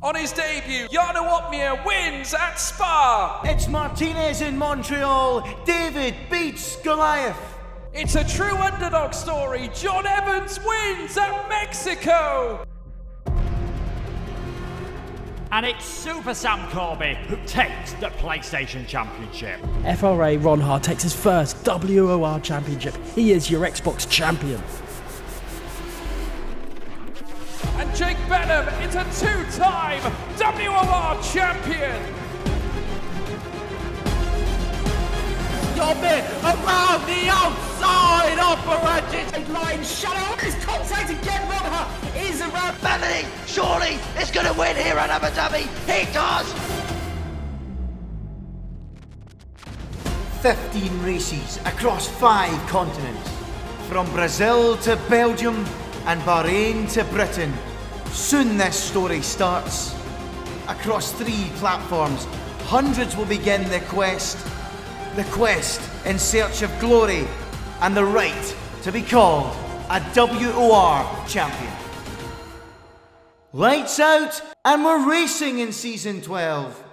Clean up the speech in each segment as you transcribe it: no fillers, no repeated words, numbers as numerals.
On his debut, Jarno Uppbeat wins at Spa. It's Martinez in Montreal. David beats Goliath. It's a true underdog story. John Evans wins at Mexico. And it's Super Sam Corby who takes the PlayStation Championship. FRA Ronhard takes his first WOR Championship. He is your Xbox champion. And Jake Benham is a two-time WOR champion. Stop it! Around the outside operated line shadow is contact again. Ronhard is around. Melanie, surely is going to win here at Abu Dhabi. He does. 15 races across 5 continents. From Brazil to Belgium and Bahrain to Britain. Soon this story starts. Across 3 platforms, hundreds will begin the quest. The quest in search of glory and the right to be called a WOR champion. Lights out, and we're racing in Season 12.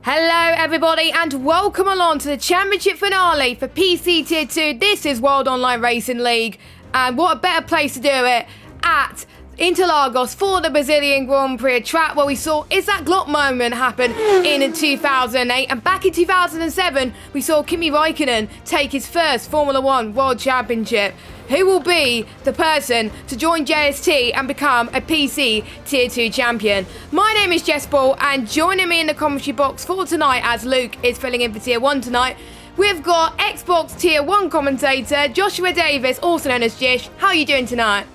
Hello everybody and welcome along to the championship finale for PC Tier 2. This is World Online Racing League, and what a better place to do it at Interlagos for the Brazilian Grand Prix, a track where we saw Isaac Glock moment happen in 2008, and back in 2007 we saw Kimi Räikkönen take his first Formula 1 World Championship. Who will be the person to join JST and become a PC Tier 2 champion? My name is Jess Ball, and joining me in the commentary box for tonight, as Luke is filling in for Tier 1 tonight, we've got Xbox Tier 1 commentator Joshua Davis, also known as Jish. How are you doing tonight?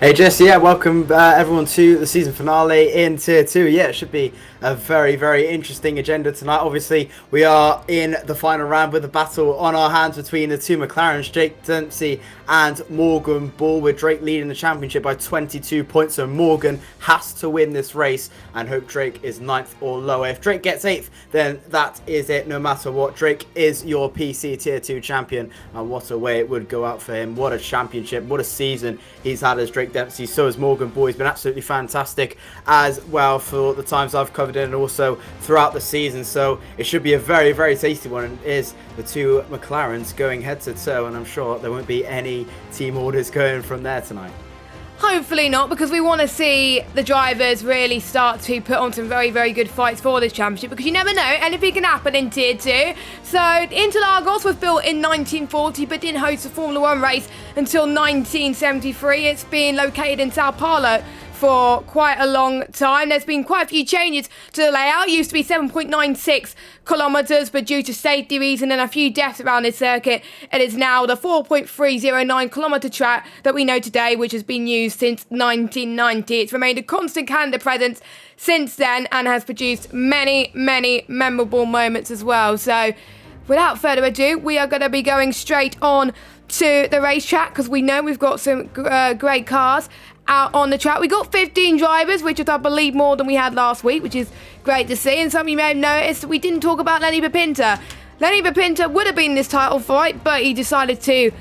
Hey Jess, yeah, welcome everyone to the season finale in Tier 2. Yeah, it should be a very, very interesting agenda tonight. Obviously, we are in the final round with a battle on our hands between the two McLarens, Jake Dempsey and Morgan Ball, with Drake leading the championship by 22 points. So Morgan has to win this race and hope Drake is 9th or lower. If Drake gets 8th, then that is it no matter what. Drake is your PC Tier 2 champion, and what a way it would go out for him. What a championship, what a season he's had as Drake Dempsey. So has Morgan Ball. He's been absolutely fantastic as well for the times I've covered it and also throughout the season. So it should be a very, very tasty one. And it is the two McLarens going head to toe, and I'm sure there won't be any team orders going from there tonight. Hopefully not, because we want to see the drivers really start to put on some very, very good fights for this championship, because you never know, anything can happen in Tier 2. So Interlagos was built in 1940 but didn't host a Formula 1 race until 1973. It's been located in Sao Paulo for quite a long time. There's been quite a few changes to the layout. It used to be 7.96 kilometres, but due to safety reasons and a few deaths around this circuit, it is now the 4.309 kilometre track that we know today, which has been used since 1990. It's remained a constant calendar presence since then and has produced many, many memorable moments as well. So without further ado, we are going to be going straight on to the racetrack, because we know we've got some great cars out on the track. We got 15 drivers, which is, I believe, more than we had last week, which is great to see. And some of you may have noticed that we didn't talk about Lenny Bapinta. Lenny Bapinta would have been in this title fight, but he decided to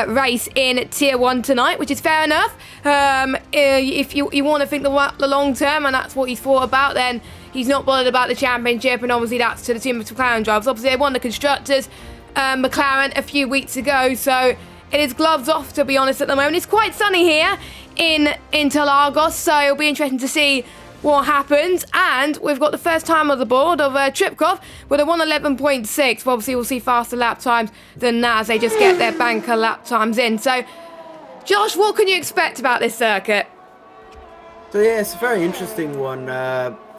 race in Tier 1 tonight, which is fair enough. If you want to think the long term, and that's what he's thought about, then he's not bothered about the championship, and obviously that's to the team of McLaren drivers. Obviously they won the Constructors McLaren a few weeks ago, so it is gloves off, to be honest, at the moment. It's quite sunny here in Interlagos, so it'll be interesting to see what happens. And we've got the first time on the board of Tripkov with a 1:11.6. Obviously we'll see faster lap times than that as they just get their banker lap times in. So Josh, what can you expect about this circuit? So yeah, it's a very interesting one.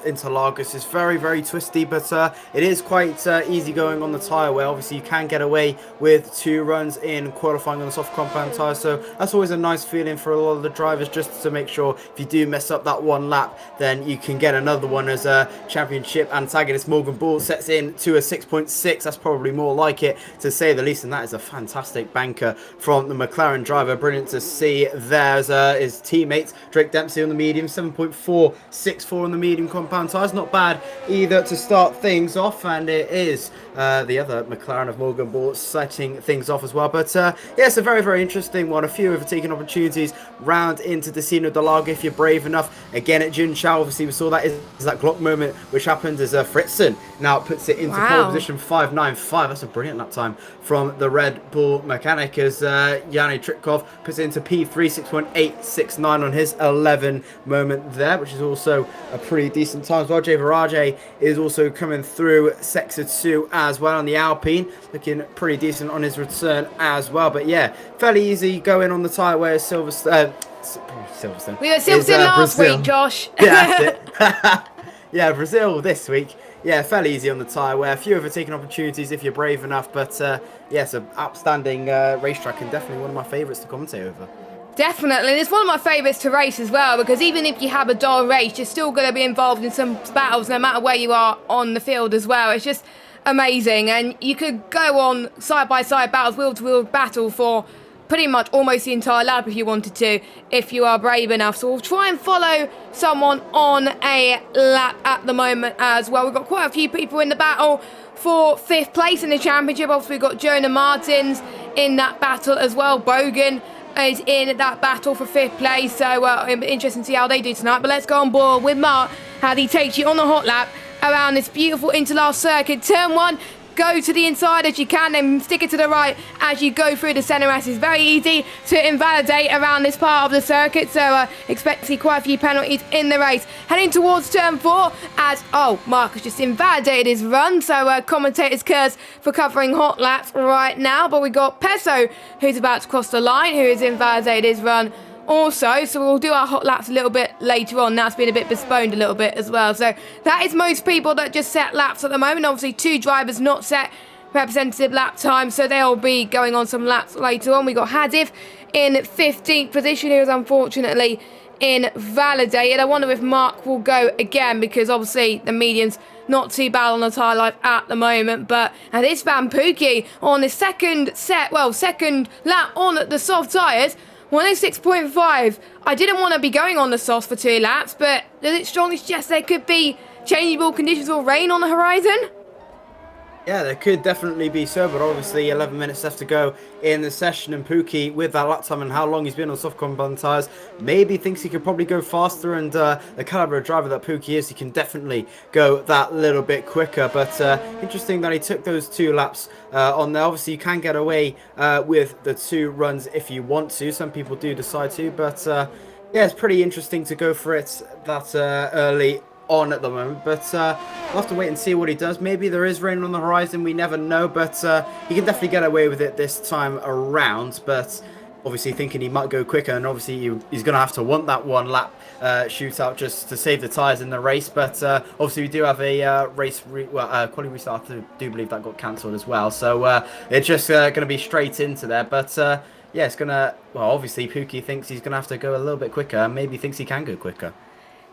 Interlagos is very, very twisty, but it is quite easy going on the tyre where obviously you can get away with 2 runs in qualifying on the soft compound tyre, so that's always a nice feeling for a lot of the drivers, just to make sure if you do mess up that one lap, then you can get another one, as championship antagonist Morgan Ball sets in to a 6.6. That's probably more like it, to say the least, and that is a fantastic banker from the McLaren driver. Brilliant to see. There's his teammates, Drake Dempsey on the medium, 7.464 on the medium compound tyres. Not bad either to start things off, and it is the other McLaren of Morgan Ball setting things off as well. But yeah, it's a very, very interesting one. A few overtaking opportunities round into Decino del Lago if you're brave enough. Again at Junchao, obviously we saw that is that Glock moment which happened as Fritzen now puts it into pole position, 5.95. That's a brilliant lap time from the Red Bull mechanic, as Yanni Tritkov puts it into P3, 6.869 on his 11 moment there, which is also a pretty decent time as well. Jay Viraje is also coming through Sector 2 as well on the Alpine, looking pretty decent on his return as well. But yeah, fairly easy going on the tyre where Silverstone. We were Silverstone last Brazil. week, Josh. Yeah, that's it. Yeah, Brazil this week. Yeah, fairly easy on the tyre wear. A few overtaking opportunities if you're brave enough. But yeah, it's an outstanding racetrack and definitely one of my favourites to commentate over. Definitely, and it's one of my favourites to race as well, because even if you have a dull race, you're still going to be involved in some battles no matter where you are on the field as well. It's just amazing, and you could go on side-by-side battles, wheel-to-wheel battle for pretty much almost the entire lap if you wanted to, if you are brave enough. So we'll try and follow someone on a lap at the moment as well. We've got quite a few people in the battle for 5th place in the championship. Obviously we've got Jonah Martins in that battle as well. Bogan is in that battle for 5th place, so interesting to see how they do tonight. But let's go on board with Mark, how he takes you on the hot lap around this beautiful Interlagos circuit. Turn 1, go to the inside as you can, then stick it to the right as you go through the centre. It's very easy to invalidate around this part of the circuit, so expect to see quite a few penalties in the race. Heading towards turn 4 as, Mark has just invalidated his run, so commentators curse for covering hot laps right now. But we got Peso, who's about to cross the line, who has invalidated his run also, so we'll do our hot laps a little bit later on. Now it's been a bit postponed a little bit as well, so that is most people that just set laps at the moment. Obviously 2 drivers not set representative lap time, so they'll be going on some laps later on. We got Hadif in 15th position, who is unfortunately invalidated. I wonder if Mark will go again, because obviously the median's not too bad on the tyre life at the moment. But and this Van Pookie on the second lap on the soft tyres, 106.5. I didn't want to be going on the softs for 2 laps, but does it strongly suggest there could be changeable conditions or rain on the horizon? Yeah, there could definitely be so, but obviously 11 minutes left to go in the session, and Pookie, with that lap time and how long he's been on soft compound tyres, maybe thinks he could probably go faster, and the calibre of driver that Pookie is, he can definitely go that little bit quicker. But interesting that he took those 2 laps on there. Obviously you can get away with the 2 runs if you want to. Some people do decide to, but yeah, it's pretty interesting to go for it that early on at the moment. But we'll have to wait and see what he does. Maybe there is rain on the horizon, we never know, but he can definitely get away with it this time around. But obviously thinking he might go quicker, and obviously he's going to have to want that 1 lap shootout just to save the tyres in the race. But obviously we do have a quality restart. I do believe that got cancelled as well, so it's just going to be straight into there. But yeah, it's going to, well, obviously Pookie thinks he's going to have to go a little bit quicker, maybe thinks he can go quicker.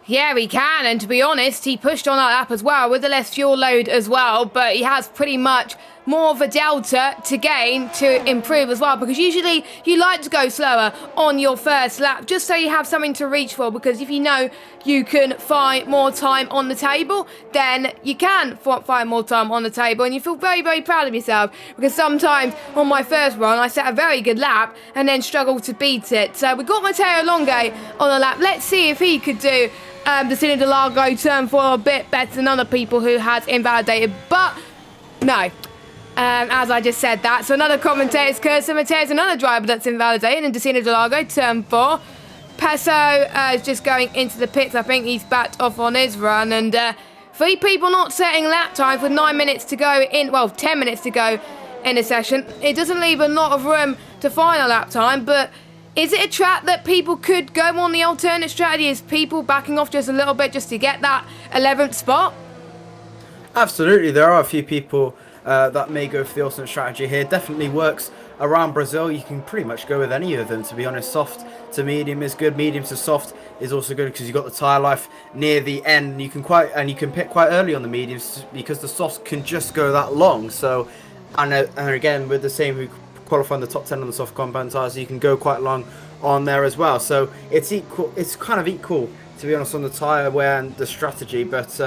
Yeah, he can, and to be honest, he pushed on that lap as well with the less fuel load as well, but he has pretty much more of a delta to gain to improve as well, because usually you like to go slower on your first lap just so you have something to reach for, because if you know you can find more time on the table, then you can find more time on the table, and you feel very, very proud of yourself, because sometimes on my first run I set a very good lap and then struggled to beat it. So we got Matteo Longe on the lap. Let's see if he could do the Cine de Largo turn 4 a bit better than other people who had invalidated, but no. As I just said that, so another commentator's curse, and Matteo's another driver that's invalidated in Decino del Lago, turn 4. Peso is just going into the pits. I think he's backed off on his run, and 3 people not setting lap times with 9 minutes to go in, well, 10 minutes to go in a session. It doesn't leave a lot of room to find a lap time, but Is it a track that people could go on the alternate strategy? Is people backing off just a little bit just to get that 11th spot? Absolutely, there are a few people that may go for the alternate strategy here. Definitely works around Brazil. You can pretty much go with any of them, to be honest. Soft to medium is good. Medium to soft is also good because you've got the tyre life near the end. You can pick quite early on the mediums because the softs can just go that long. So, and again with the same who qualify in the top 10 on the soft compound tyres, you can go quite long on there as well. So it's equal. It's kind of equal, to be honest, on the tyre wear and the strategy. But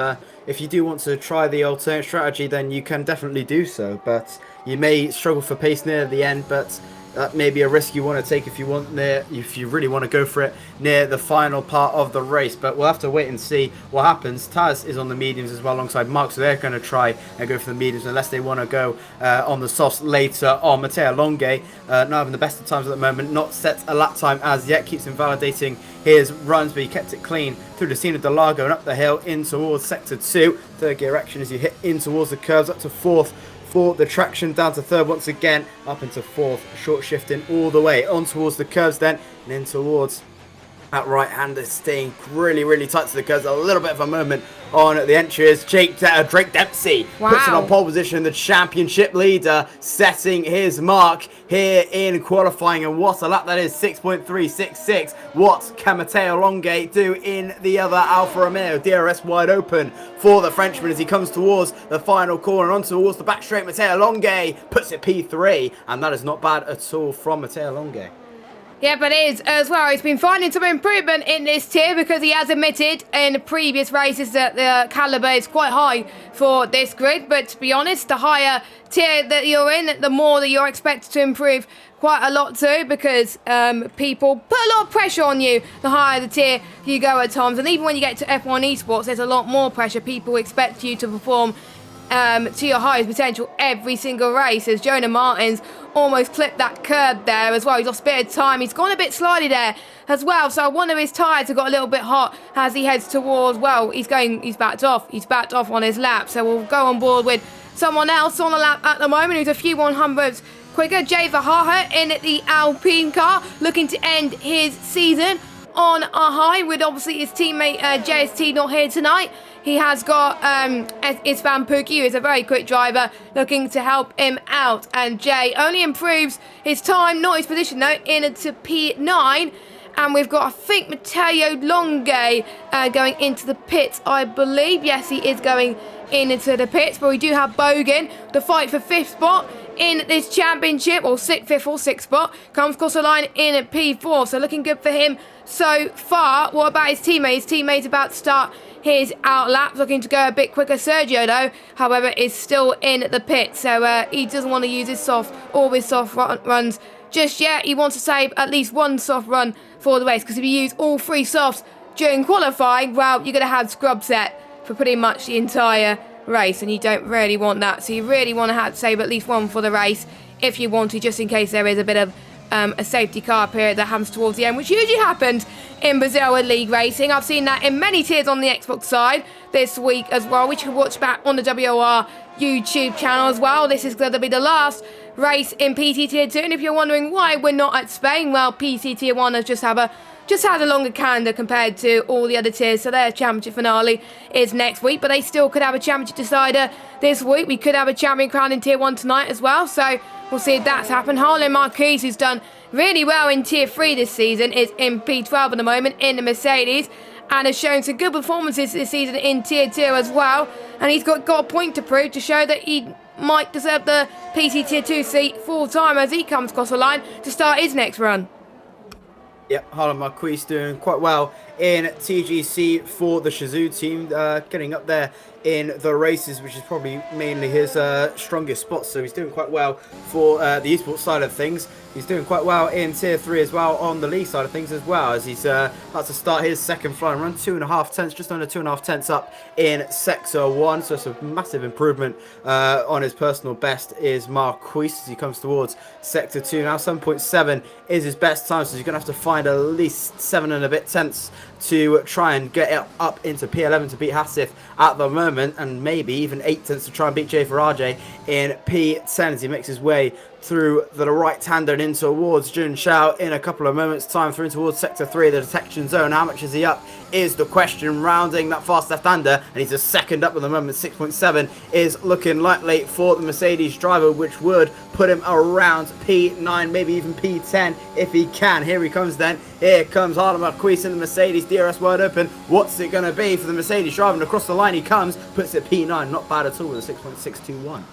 if you do want to try the alternate strategy, then you can definitely do so. But you may struggle for pace near the end, but that may be a risk you want to take if you really want to go for it near the final part of the race. But we'll have to wait and see what happens. Taz is on the mediums as well alongside Mark, so they're going to try and go for the mediums unless they want to go on the softs later on. Matteo Longe not having the best of times at the moment, not set a lap time as yet, keeps invalidating his runs, but he kept it clean through the Cena del Lago and up the hill in towards sector 2. Third gear action as you hit in towards the curves, up to 4th for the traction, down to 3rd once again, up into 4th, short shifting all the way on towards the curves then, and in towards that right-hander, staying really tight to the curves. A little bit of a moment on the entries. Drake Dempsey puts it on pole position. The championship leader setting his mark here in qualifying. And what a lap that is, 6.366. What can Matteo Longe do in the other Alfa Romeo? DRS wide open for the Frenchman as he comes towards the final corner, on towards the back straight. Matteo Longe puts it P3, and that is not bad at all from Matteo Longe. Yeah, but it is as well. He's been finding some improvement in this tier because he has admitted in previous races that the caliber is quite high for this grid. But to be honest, the higher tier that you're in, the more that you're expected to improve quite a lot too, because people put a lot of pressure on you the higher the tier you go at times. And even when you get to F1 esports, there's a lot more pressure. People expect you to perform to your highest potential every single race, as Jonah Martins almost clipped that curb there as well. He's lost a bit of time. He's gone a bit slidey there as well. So one of his tyres have got a little bit hot as he heads towards, well, he's backed off. He's backed off on his lap. So we'll go on board with someone else on the lap at the moment who's a few 100ths quicker. Jay Verhaar in the Alpine car, looking to end his season on a high with obviously his teammate JST not here tonight. He has got Isvan Pookie, who is a very quick driver, looking to help him out. And Jay only improves his time, not his position though, into P9. And we've got, I think, Matteo Longe going into the pits, I believe. Yes, he is going into the pits. But we do have Bogan, the fight for 5th spot in this championship, or 5th or 6th spot. Comes across the line in at P4, so looking good for him so far. What about his teammate? His teammate's about to start his outlap, looking to go a bit quicker. Sergio, though, however, is still in the pit, so he doesn't want to use his soft runs just yet. He wants to save at least one soft run for the race, because if you use all 3 softs during qualifying, well, you're going to have scrub set for pretty much the entire race, and you don't really want that. So you really want to have to save at least one for the race if you want to, just in case there is a bit of a safety car period that happens towards the end, which usually happens in Brazil with league racing. I've seen that in many tiers on the Xbox side this week as well, which you can watch back on the WOR YouTube channel as well. This is going to be the last race in PC Tier 2, and if you're wondering why we're not at Spain, well, PC Tier 1 has just had a longer calendar compared to all the other tiers, so their championship finale is next week, but they still could have a championship decider this week. We could have a champion crowned in Tier 1 tonight as well, so we'll see if that's happened. Harlan Marquez, who's done really well in Tier 3 this season, is in P12 at the moment in the Mercedes, and has shown some good performances this season in Tier 2 as well, and he's got a point to prove to show that he might deserve the PC Tier 2 seat full time as he comes across the line to start his next run. Yep, Harlan Marquez doing quite well in TGC for the Shazoo team, getting up there in the races, which is probably mainly his strongest spot. So he's doing quite well for the esports side of things. He's doing quite well in Tier 3 as well on the league side of things as well, as he's about to start his second flying run. 2.5 tenths, just under 2.5 tenths up in Sector 1. So it's a massive improvement on his personal best is Marquez as he comes towards Sector 2. Now 7.7 is his best time, so he's going to have to find at least 7 and a bit tenths to try and get it up into P11 to beat Hassif at the moment, and maybe even 8 tenths to try and beat Jay Farage in P10 as he makes his way through the right-hander and in towards Jun Shao in a couple of moments time, through towards sector 3, the detection zone. How much is he up is the question, rounding that fast left-hander, and he's a second up at the moment. 6.7 is looking likely for the Mercedes driver, which would put him around P9, maybe even P10 if he can. Here he comes then. Here comes Harlem Marquis in the Mercedes, DRS wide open. What's it going to be for the Mercedes driver? And across the line he comes, puts it P9, not bad at all with a 6.621.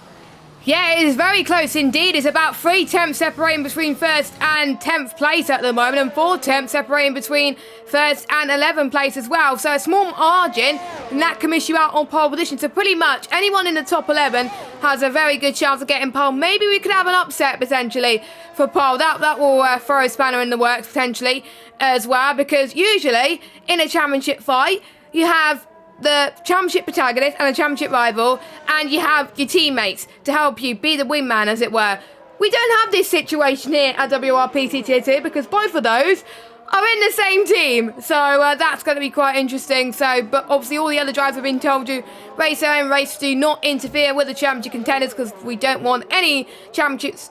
Yeah, it is very close indeed. It's about 3 tenths separating between first and 10th place at the moment, and 4 tenths separating between first and 11th place as well. So a small margin, and that can miss you out on pole position. So pretty much anyone in the top 11 has a very good chance of getting pole. Maybe we could have an upset potentially for pole. That will throw a spanner in the works potentially as well, because usually in a championship fight you have the championship protagonist and a championship rival, and you have your teammates to help you be the wingman, as it were. We don't have this situation here at WRPC Tier 2 because both of those are in the same team, so that's going to be quite interesting. So, but obviously all the other drivers have been told to race their own race, do not interfere with the championship contenders, because we don't want any championships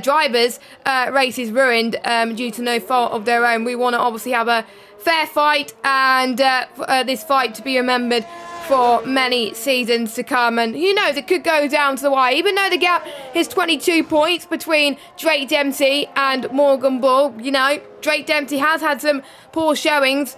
drivers races ruined due to no fault of their own. We want to obviously have a fair fight, and this fight to be remembered for many seasons to come. And who knows, it could go down to the wire. Even though the gap is 22 points between Drake Dempsey and Morgan Bull, you know, Drake Dempsey has had some poor showings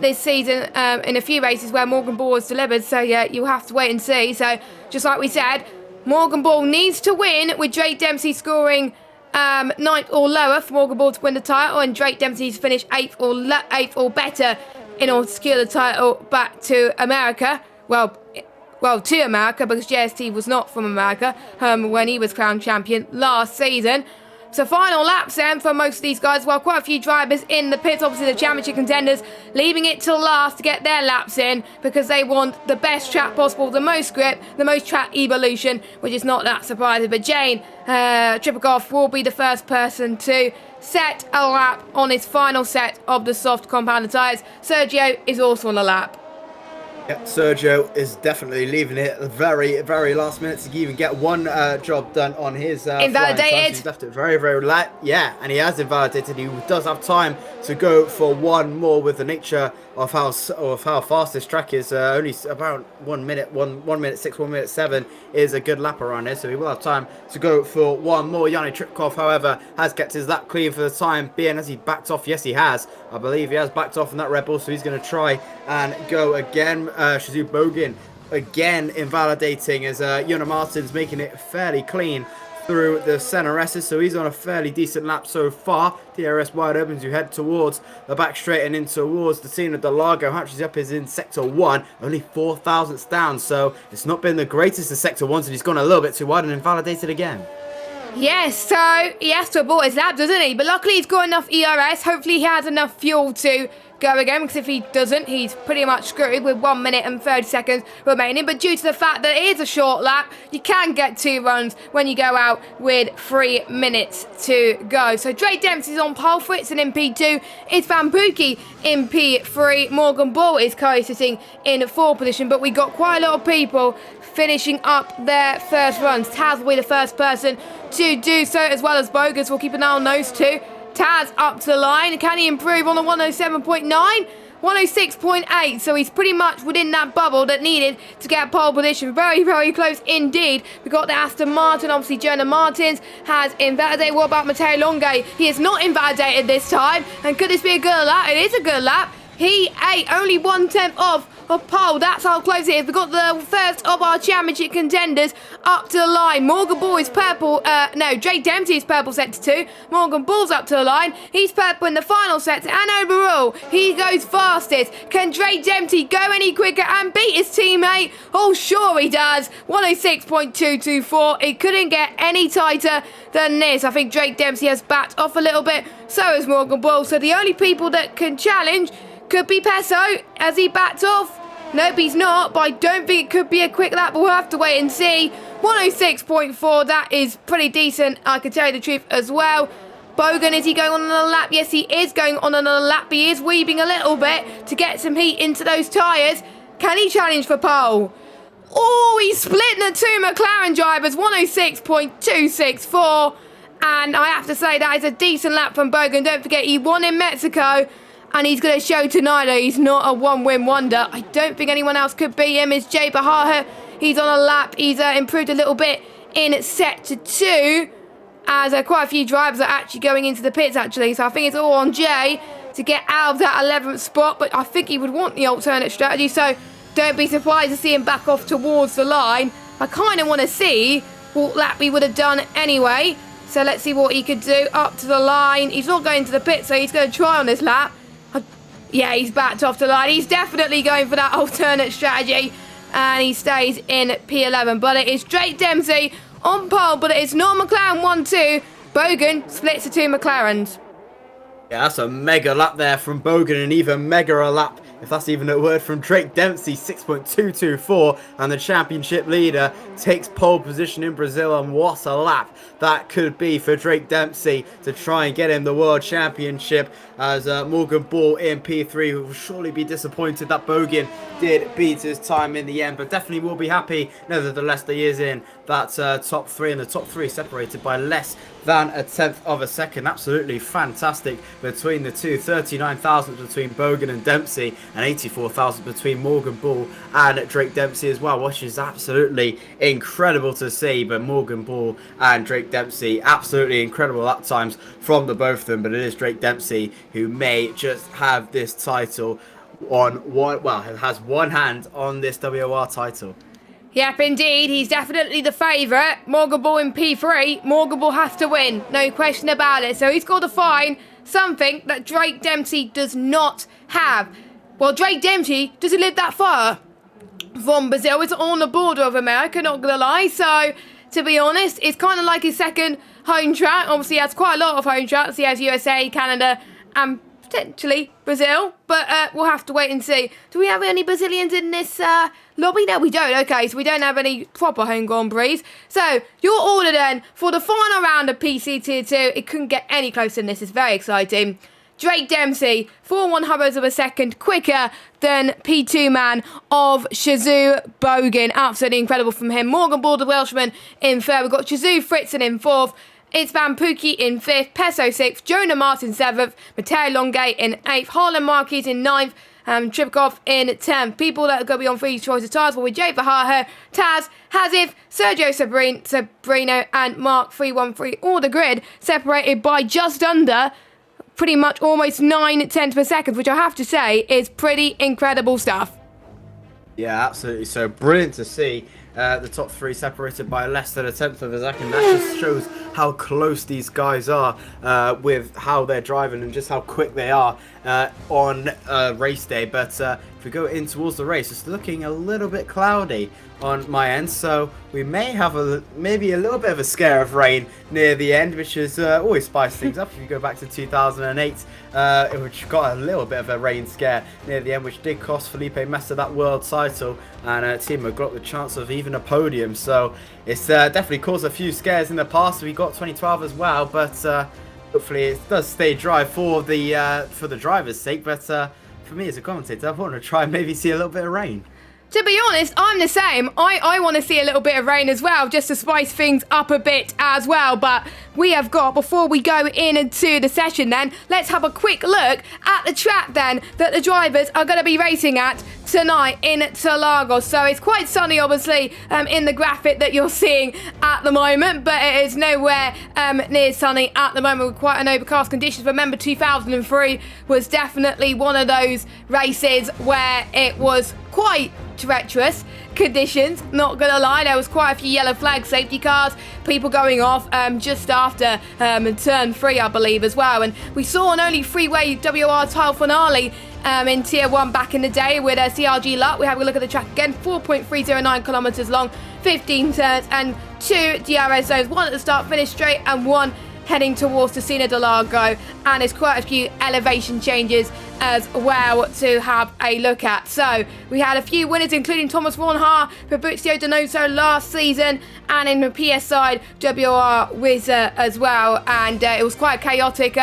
this season in a few races where Morgan Bull has delivered. So yeah, you'll have to wait and see. So just like we said, Morgan Bull needs to win, with Drake Dempsey scoring 9th or lower for Morgan Bull to win the title, and Drake Dempsey to finish 8th or better in order to secure the title back to America. Well, to America, because JST was not from America when he was crowned champion last season. So final laps then for most of these guys. Well, quite a few drivers in the pits, obviously the championship contenders, leaving it till last to get their laps in, because they want the best track possible, the most grip, the most track evolution, which is not that surprising. But Jane Tripikoff will be the first person to set a lap on his final set of the soft compounded tyres. Sergio is also on the lap. Yeah, Sergio is definitely leaving it at the very, very last minute to even get one job done on his invalidated. He's left it very, very late. Yeah, and he has invalidated. He does have time to go for one more, with the nature of how fast this track is. Only about 1 minute, 1 minute 6, 1 minute 7 is a good lap around here, so he will have time to go for one more. Yanni Tripkov, however, has kept his lap clean for the time being. Has he backed off? Yes, he has. I believe he has backed off in that Red Bull, so he's going to try and go again. Shazoo Bogan again invalidating, as Yona Martin's making it fairly clean through the center S's, so he's on a fairly decent lap so far. DRS wide open to head towards the back straight and in towards the scene of the Largo. How much he's up is in sector 1, only 4 thousandths down, so it's not been the greatest in sector 1, so he's gone a little bit too wide and invalidated again. Yes, so he has to abort his lap, doesn't he? But luckily he's got enough ERS. Hopefully he has enough fuel to go again, because if he doesn't, he's pretty much screwed with 1 minute and 30 seconds remaining. But due to the fact that it is a short lap, you can get 2 runs when you go out with 3 minutes to go. So Drake Dempsey's on pole, Fritzen in P2, it's Van Pookie in P3, Morgan Bull is co-sitting in 4th position, but we got quite a lot of people finishing up their first runs. Taz will be the first person to do so, as well as Bogus. We'll keep an eye on those two. Taz up to the line. Can he improve on the 107.9? 106.8, so he's pretty much within that bubble that needed to get pole position. Very, very close indeed. We got the Aston Martin, obviously Jonah Martins has invalidated. What about Matteo Longe? He is not invalidated this time, and could this be a good lap? It is a good lap. He ate only 1/10 of pole. That's how close it is. We've got the first of our championship contenders up to the line. Morgan Bull is purple. Drake Dempsey is purple sector 2. Morgan Bull's up to the line. He's purple in the final sector, and overall, he goes fastest. Can Drake Dempsey go any quicker and beat his teammate? Oh, sure he does. 106.224. It couldn't get any tighter than this. I think Drake Dempsey has backed off a little bit. So has Morgan Bull. So the only people that can challenge could be Pesso. Has he backed off? Nope, he's not, but I don't think it could be a quick lap, but we'll have to wait and see. 106.4, that is pretty decent, I can tell you the truth as well. Bogan, is he going on another lap? Yes, he is going on another lap. He is weaving a little bit to get some heat into those tyres. Can he challenge for pole? Oh, he's splitting the two McLaren drivers, 106.264. And I have to say that is a decent lap from Bogan. Don't forget, he won in Mexico. And he's going to show tonight that he's not a one-win wonder. I don't think anyone else could beat him. It's Jay Bahara. He's on a lap. He's improved a little bit in sector 2. As quite a few drivers are actually going into the pits, actually. So I think it's all on Jay to get out of that 11th spot. But I think he would want the alternate strategy. So don't be surprised to see him back off towards the line. I kind of want to see what lap he would have done anyway. So let's see what he could do up to the line. He's not going to the pit, so he's going to try on this lap. Yeah, he's backed off the line. He's definitely going for that alternate strategy. And he stays in P11. But it is Drake Dempsey on pole. But it is not McLaren 1-2. Bogan splits the two McLarens. Yeah, that's a mega lap there from Bogan, and even mega a lap, if that's even a word, from Drake Dempsey, 6.224, and the championship leader takes pole position in Brazil. And what a lap that could be for Drake Dempsey to try and get him the world championship, as Morgan Ball in P3 will surely be disappointed that Bogan did beat his time in the end, but definitely will be happy nevertheless that he is in that top 3, and the top 3 separated by less than a tenth of a second. Absolutely fantastic between the two. 39,000 between Bogan and Dempsey, and 84,000 between Morgan Ball and Drake Dempsey as well, which is absolutely incredible to see. But Morgan Ball and Drake Dempsey, absolutely incredible at times from the both of them. But it is Drake Dempsey who may just have this title on one, well, has one hand on this WOR title. Yep, indeed. He's definitely the favourite. Morgan Ball in P3. Morgan Ball has to win. No question about it. So he's got to find something that Drake Dempsey does not have. Well, Drake Dempsey doesn't live that far from Brazil. It's on the border of America, not going to lie. So, to be honest, it's kind of like his second home track. Obviously, he has quite a lot of home tracks. He has USA, Canada, and potentially Brazil. But we'll have to wait and see. Do we have any Brazilians in this lobby? No, we don't. Okay, so we don't have any proper home Grand Prix. So, your order then for the final round of PC Tier 2. It couldn't get any closer than this. It's very exciting. Drake Dempsey, 4/100ths of a second quicker than P2 man of Shazoo Bogan. Absolutely incredible from him. Morgan Ball, the Welshman, in third. We've got Shazoo Fritzen in fourth. It's Van Pookie in fifth. Peso sixth. Jonah Martin seventh. Matteo Longay in eighth. Harlan Marquez in ninth. Tripkov in 10th. People that are going to be on free choice of tires will be Jay Verhaar, Taz, Hazif, Sergio Sabrino, and Mark 313. All the grid separated by just under pretty much almost 9/10 per second, which I have to say is pretty incredible stuff. Yeah, absolutely. So brilliant to see the top 3 separated by less than a tenth of a second. That just shows how close these guys are with how they're driving and just how quick they are on race day. But if we go in towards the race, it's looking a little bit cloudy on my end, so we may have maybe a little bit of a scare of rain near the end, which is always spice things up. If you go back to 2008, which got a little bit of a rain scare near the end, which did cost Felipe Massa that world title, and Timo got the chance of even a podium. So it's definitely caused a few scares in the past. We got 2012 as well, but hopefully it does stay dry for the driver's sake. But for me as a commentator, I want to try and maybe see a little bit of rain. To be honest, I'm the same. I want to see a little bit of rain as well, just to spice things up a bit as well. But we have got, before we go into the session then, let's have a quick look at the track then that the drivers are going to be racing at tonight in Interlagos. So it's quite sunny, obviously, in the graphic that you're seeing at the moment, but it is nowhere near sunny at the moment with quite an overcast conditions. Remember, 2003 was definitely one of those races where it was quite treacherous conditions, not gonna lie. There was quite a few yellow flag safety cars, people going off just after turn 3, I believe, as well. And we saw an only freeway WR tile finale in Tier 1 back in the day with CRG Luck. We have a look at the track again. 4.309 kilometers long, 15 turns and 2 DRS zones, 1 at the start, finish straight, and 1 heading towards Ticino del Lago, and there's quite a few elevation changes as well to have a look at. So we had a few winners, including Thomas Warnhar, Fabrizio Donoso last season, and in the PS side, WR Wizard as well. And it was quite a chaotic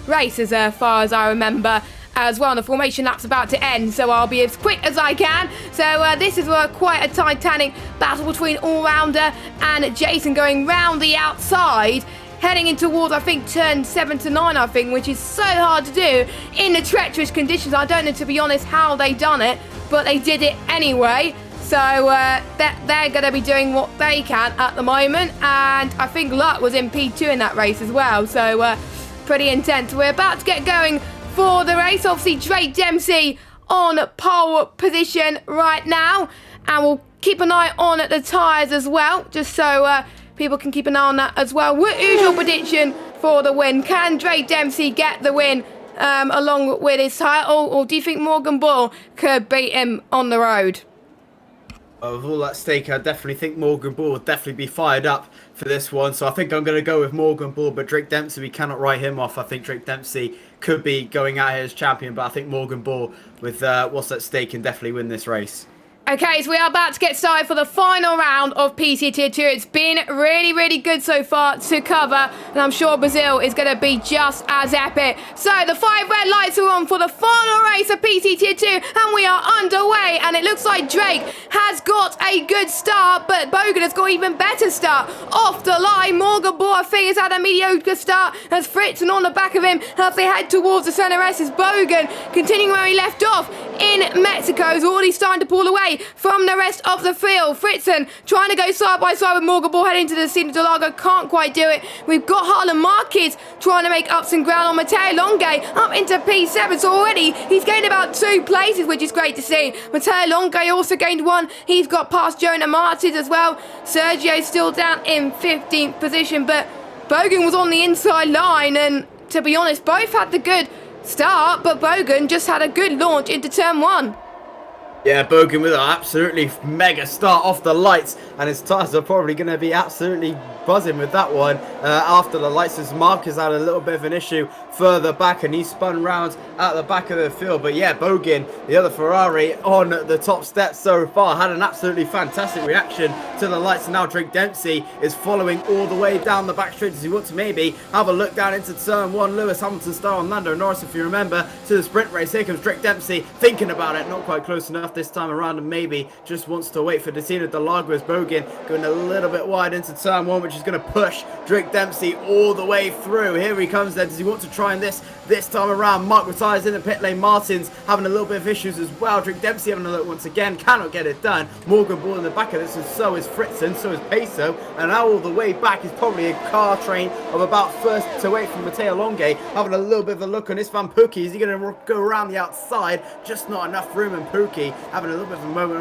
race as far as I remember. as well. And the formation lap's about to end, so I'll be as quick as I can. So this is quite a titanic battle between All-Rounder and Jason, going round the outside, heading in towards, I think, turn 7 to 9, I think, which is so hard to do in the treacherous conditions. I don't know, to be honest, how they done it, but they did it anyway. So they're going to be doing what they can at the moment. And I think Luck was in P2 in that race as well. So pretty intense. We're about to get going for the race. Obviously, Drake Dempsey on pole position right now. And we'll keep an eye on the tyres as well, just so people can keep an eye on that as well. What is your prediction for the win? Can Drake Dempsey get the win along with his title? Or do you think Morgan Bull could beat him on the road? With all that stake, I definitely think Morgan Bull will definitely be fired up for this one. So I think I'm going to go with Morgan Bull, but Drake Dempsey, we cannot write him off. I think Drake Dempsey could be going out here as champion, but I think Morgan Bull, with what's at stake, can definitely win this race. Okay, so we are about to get started for the final round of PC Tier 2. It's been really, really good so far to cover, and I'm sure Brazil is going to be just as epic. So the 5 red lights are on for the final race of PC Tier 2, and we are underway, and it looks like Drake has got a good start, but Bogan has got an even better start. Off the line, Morgan Bull, I think, has had a mediocre start, as Fritzen on the back of him as they head towards the center S. Is Bogan continuing where he left off in Mexico, is already starting to pull away from the rest of the field. Fritzen trying to go side by side with Morgan Bull heading to the Cena de Lago, can't quite do it. We've got Harlan Marquez trying to make up some ground on Matteo Longe up into P7, so already he's gained about 2 places, which is great to see. Matteo Longe also gained 1. He's got past Jonah Martins as well. Sergio's still down in 15th position, but Bogan was on the inside line, and to be honest, both had the good start, but Bogan just had a good launch into turn 1. Yeah, Bogan with an absolutely mega start off the lights, and his tyres are probably going to be absolutely buzzing with that one after the lights, as Marcus had a little bit of an issue further back, and he spun round at the back of the field. But yeah, Bogan, the other Ferrari on the top step so far, had an absolutely fantastic reaction to the lights, and now Drake Dempsey is following all the way down the back straight as he wants to maybe have a look down into turn 1. Lewis Hamilton star on Lando Norris, if you remember, to the sprint race. Here comes Drake Dempsey thinking about it, not quite close enough this time around, and maybe just wants to wait for the Cena de Lago, as Bogan going a little bit wide into turn 1, which is going to push Drake Dempsey all the way through. Here he comes then. Does he want to try and this time around? Mark retires in the pit lane. Martins having a little bit of issues as well. Drake Dempsey having a look once again, cannot get it done. Morgan Bull in the back of this, and so is Fritzen, so is Peso, and now all the way back is probably a car train of about first to 8 from Matteo Longe, having a little bit of a look on this Van Pookie. Is he going to go around the outside? Just not enough room, and Pookie having a little bit of a moment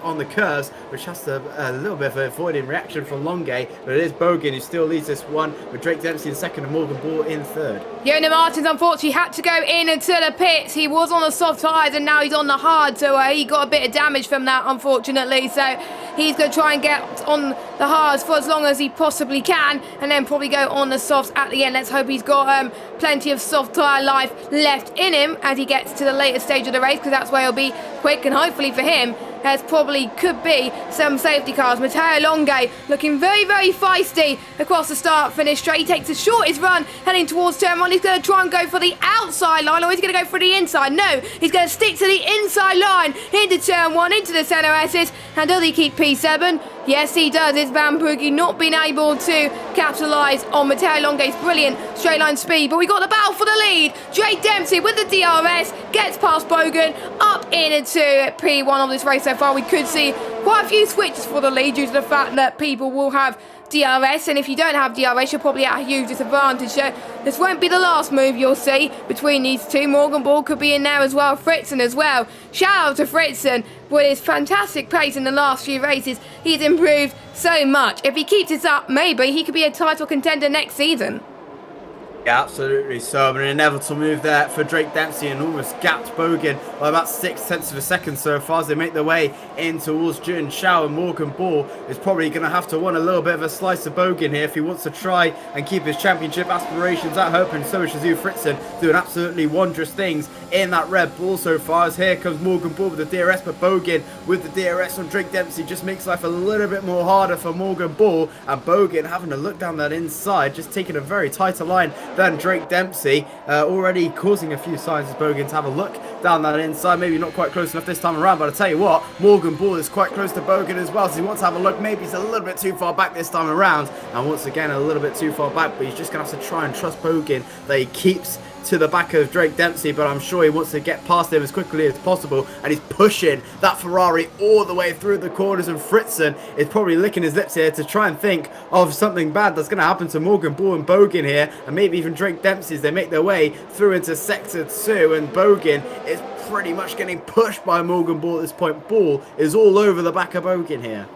on the curves, which has a little bit of a avoiding reaction from Longe, but it is Bogan who still leads this one, with Drake Dempsey in second and Morgan Bull in third. Jonah Martins unfortunately had to go into the pits. He was on the soft tyres and now he's on the hard, so he got a bit of damage from that, unfortunately. So he's going to try and get on the hards for as long as he possibly can, and then probably go on the softs at the end. Let's hope he's got plenty of soft tyre life left in him as he gets to the later stage of the race, because that's where he'll be quick, and hopefully for him there's probably could be some safety cars. Matteo Longe looking very, very feisty across the start finish straight. He takes the shortest run heading towards turn 1. He's going to try and go for the outside line, or he's going to go for the inside. No, he's going to stick to the inside line into turn 1, into the centre S's. And does he keep P7? Yes, he does. It's Van Pookie not being able to capitalise on Matteo Longe's brilliant straight line speed. But we got the battle for the lead. Drake Dempsey with the DRS gets past Bogan up into P1 of this race so far. We could see quite a few switches for the lead due to the fact that people will have DRS, and if you don't have DRS, you're probably at a huge disadvantage. So this won't be the last move you'll see between these two. Morgan Bull could be in there as well, Fritzen as well. Shout out to Fritzen with his fantastic pace in the last few races. He's improved so much. If he keeps this up, maybe he could be a title contender next season. Yeah, absolutely. So an inevitable move there for Drake Dempsey, and almost gapped Bogan by about 0.6 of a second so far as they make their way in towards Jun Shao. And Morgan Bull is probably going to have to want a little bit of a slice of Bogan here if he wants to try and keep his championship aspirations at hope. And so is Shazu Fritzen doing absolutely wondrous things in that Red Bull so far, as here comes Morgan Bull with the DRS, but Bogan with the DRS on Drake Dempsey just makes life a little bit more harder for Morgan Bull. And Bogan having to look down that inside, just taking a very tighter line than Drake Dempsey. Already causing a few signs as Bogan to have a look down that inside. Maybe not quite close enough this time around, but I tell you what, Morgan Ball is quite close to Bogan as well, so he wants to have a look. Maybe he's a little bit too far back this time around, and once again a little bit too far back, but he's just going to have to try and trust Bogan that he keeps to the back of Drake Dempsey, but I'm sure he wants to get past him as quickly as possible, and he's pushing that Ferrari all the way through the corners, and Fritzen is probably licking his lips here to try and think of something bad that's going to happen to Morgan Ball and Bogan here, and maybe even Drake Dempsey as they make their way through into Sector 2, and Bogan is pretty much getting pushed by Morgan Ball at this point. Ball is all over the back of Bogan here.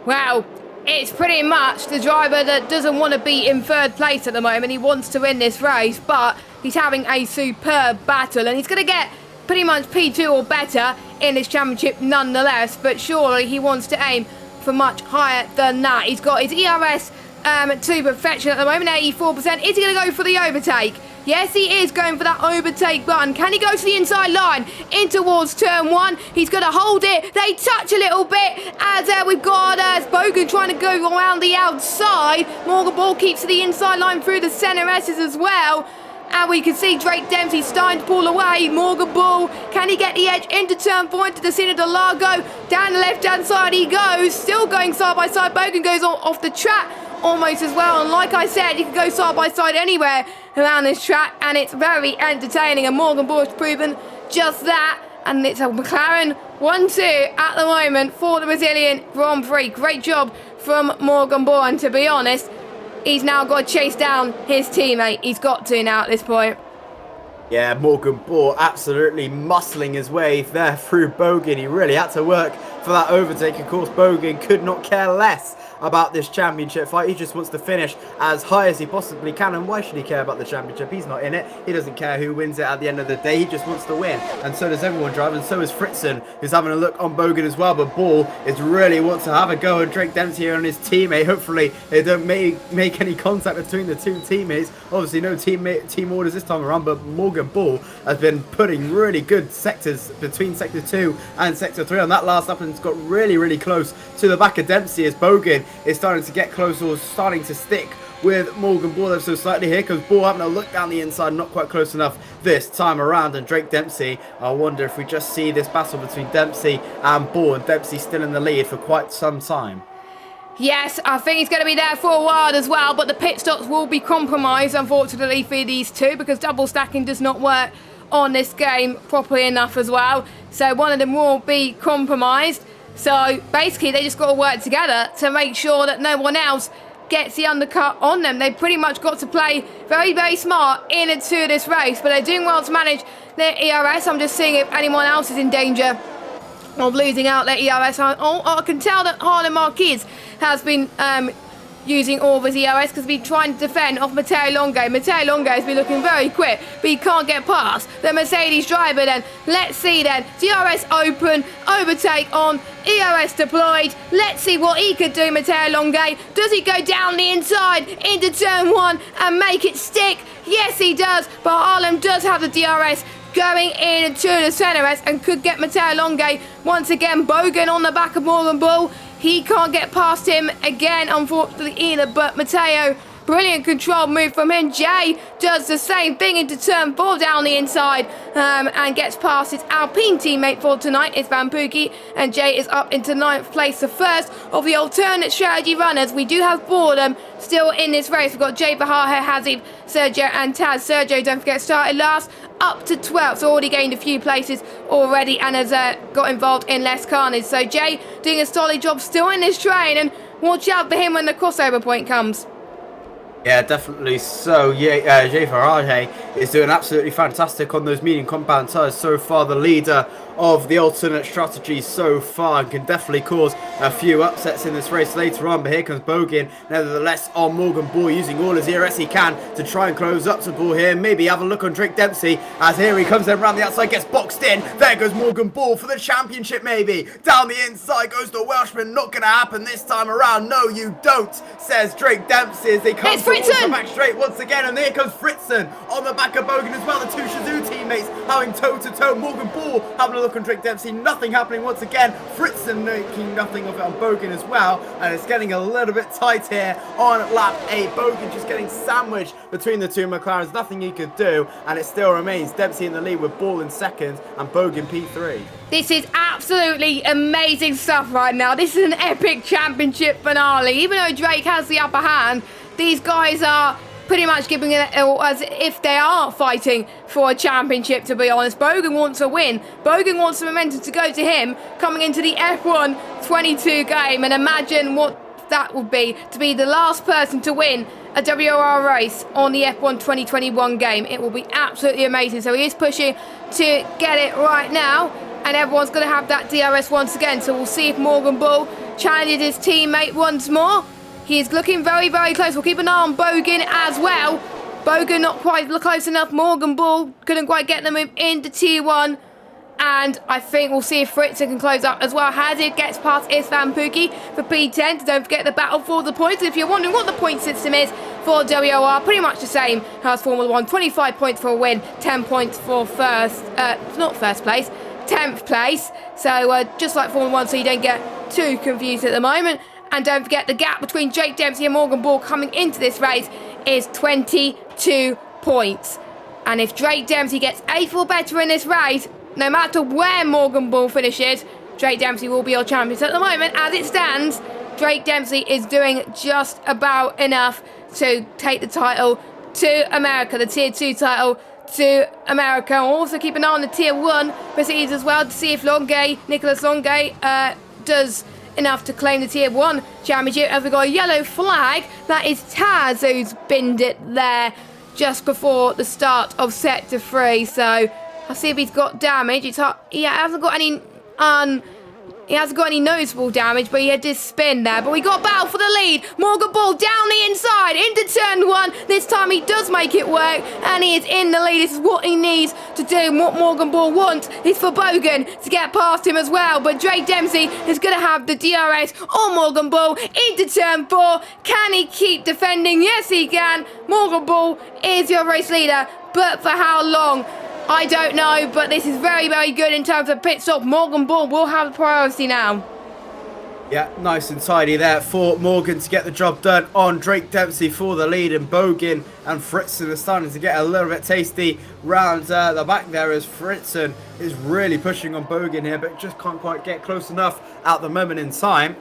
Wow. It's pretty much the driver that doesn't want to be in third place at the moment. He wants to win this race, but he's having a superb battle, and he's going to get pretty much P2 or better in this championship nonetheless, but surely he wants to aim for much higher than that. He's got his ERS to perfection at the moment, 84%. Is he going to go for the overtake? Yes, he is going for that overtake button. Can he go to the inside line in towards turn 1? He's going to hold it. They touch a little bit as we've got Bogan trying to go around the outside. Morgan Ball keeps to the inside line through the centre S's as well. And we can see Drake Dempsey starting to pull away. Morgan Ball, can he get the edge into turn 4 into the Cine de Largo? Down the left-hand side he goes. Still going side by side. Bogan goes off the track almost as well, and like I said, you can go side by side anywhere around this track, and it's very entertaining, and Morgan Ball has proven just that, and it's a McLaren 1-2 at the moment for the Brazilian Grand Prix. Great job from Morgan Ball, and to be honest, he's now got to chase down his teammate. He's got to now at this point. Yeah, Morgan Ball absolutely muscling his way there through Bogan. He really had to work for that overtake. Of course, Bogan could not care less about this championship fight. He just wants to finish as high as he possibly can, and why should he care about the championship? He's not in it. He doesn't care who wins it at the end of the day. He just wants to win, and so does everyone driving, and so is Fritzen, who's having a look on Bogan as well. But Ball is really wants to have a go at Drake Dempsey here and his teammate. Hopefully they don't make any contact between the two teammates. Obviously no team orders this time around, but Morgan Ball has been putting really good sectors between Sector 2 and Sector 3 on that last lap, and it's got really close to the back of Dempsey as Bogan is starting to get close, or starting to stick with Morgan Ball ever so slightly. Here comes Ball having a look down the inside, not quite close enough this time around, and Drake Dempsey, I wonder if we just see this battle between Dempsey and Ball, and Dempsey still in the lead for quite some time. Yes, I think he's going to be there for a while as well, but the pit stops will be compromised, unfortunately, for these two, because double stacking does not work on this game properly enough as well. So one of them will be compromised. So basically, they just got to work together to make sure that no one else gets the undercut on them. They pretty much got to play very smart into this race, but they're doing well to manage their ERS. I'm just seeing if anyone else is in danger of losing out their ERS. I can tell that Harlan Marquez has been using all of his ERS because he's trying to defend off Matteo Longo. Matteo Longo has been looking very quick, but he can't get past the Mercedes driver then. Let's see then. DRS open, overtake on, ERS deployed. Let's see what he could do, Matteo Longo. Does he go down the inside into turn 1 and make it stick? Yes, he does, but Harlem does have the DRS going into the centre S and could get Matteo Longo once again. Bogan on the back of Morgan Ball. He can't get past him again, unfortunately, either. But Matteo, brilliant control move from him. Jay does the same thing into turn 4 down the inside and gets past his Alpine teammate for tonight. It's Van Pookie, and Jay is up into 9th place. The first of the alternate strategy runners. We do have 4 of them still in this race. We've got Jay, Bahaja, Hazib, Sergio and Taz. Sergio, don't forget, started last, up to 12th, so already gained a few places already and has got involved in less carnage. So Jay doing a solid job still in this train, and watch out for him when the crossover point comes. Yeah, definitely so. Yeah, Jay Farage is doing absolutely fantastic on those medium compound tyres so far. The leader of the alternate strategy so far, and can definitely cause a few upsets in this race later on. But here comes Bogan, nevertheless, on Morgan Ball, using all his ERS he can to try and close up to Ball here. Maybe have a look on Drake Dempsey, as here he comes then around the outside, gets boxed in. There goes Morgan Ball for the championship, maybe. Down the inside goes the Welshman. Not going to happen this time around. No, you don't, says Drake Dempsey as they come. It's towards the Fritzen! back straight once again, and there comes Fritzen on the back of Bogan as well. The two Shazoo teammates having toe-to-toe. Morgan Ball having a look on Drake Dempsey. Nothing happening once again. Fritzen making nothing of it on Bogan as well, and it's getting a little bit tight here on lap 8. Bogan just getting sandwiched between the two McLarens. Nothing he could do, and it still remains Dempsey in the lead with Ball in second and Bogan P3. This is absolutely amazing stuff right now. This is an epic championship finale. Even though Drake has the upper hand, these guys are pretty much giving it as if they are fighting for a championship, to be honest. Bogan wants a win. Bogan wants the momentum to go to him coming into the F1 22 game. And imagine what that would be to be the last person to win a WOR race on the F1 2021 game. It will be absolutely amazing. So he is pushing to get it right now. And everyone's going to have that DRS once again. So we'll see if Morgan Ball challenges his teammate once more. He's looking very, very close. We'll keep an eye on Bogan as well. Bogan not quite close enough. Morgan Ball couldn't quite get them into Tier 1. And I think we'll see if Fritzen can close up as well. Hazard gets past Isfan Pookie for P10. Don't forget the battle for the points. If you're wondering what the point system is for WOR, pretty much the same as Formula 1. 25 points for a win, 10 points for not first place, 10th place. So just like Formula 1, so you don't get too confused at the moment. And don't forget the gap between Drake Dempsey and Morgan Ball coming into this race is 22 points. And if Drake Dempsey gets 8th or better in this race, no matter where Morgan Ball finishes, Drake Dempsey will be your champion. So at the moment, as it stands, Drake Dempsey is doing just about enough to take the title to America, the Tier 2 title to America. We'll also keep an eye on the Tier 1 proceedings as well to see if Nicholas Longue does enough to claim the Tier 1 championship. As we got a yellow flag, that is Taz who's binned it there just before the start of Sector 3. So I'll see if he's got damage. He hasn't got any noticeable damage, but he had this spin there. But we got battle for the lead. Morgan Ball down the inside into turn 1. This time he does make it work, and he is in the lead. This is what he needs to do. What Morgan Ball wants is for Bogan to get past him as well. But Drake Dempsey is going to have the DRS on Morgan Ball into turn 4. Can he keep defending? Yes, he can. Morgan Ball is your race leader, but for how long? I don't know, but this is very, very good in terms of pit stop. Morgan Ball will have the priority now. Yeah, nice and tidy there for Morgan to get the job done on Drake Dempsey for the lead, and Bogan and Fritzen are starting to get a little bit tasty round the back there as Fritzen is really pushing on Bogan here, but just can't quite get close enough at the moment in time.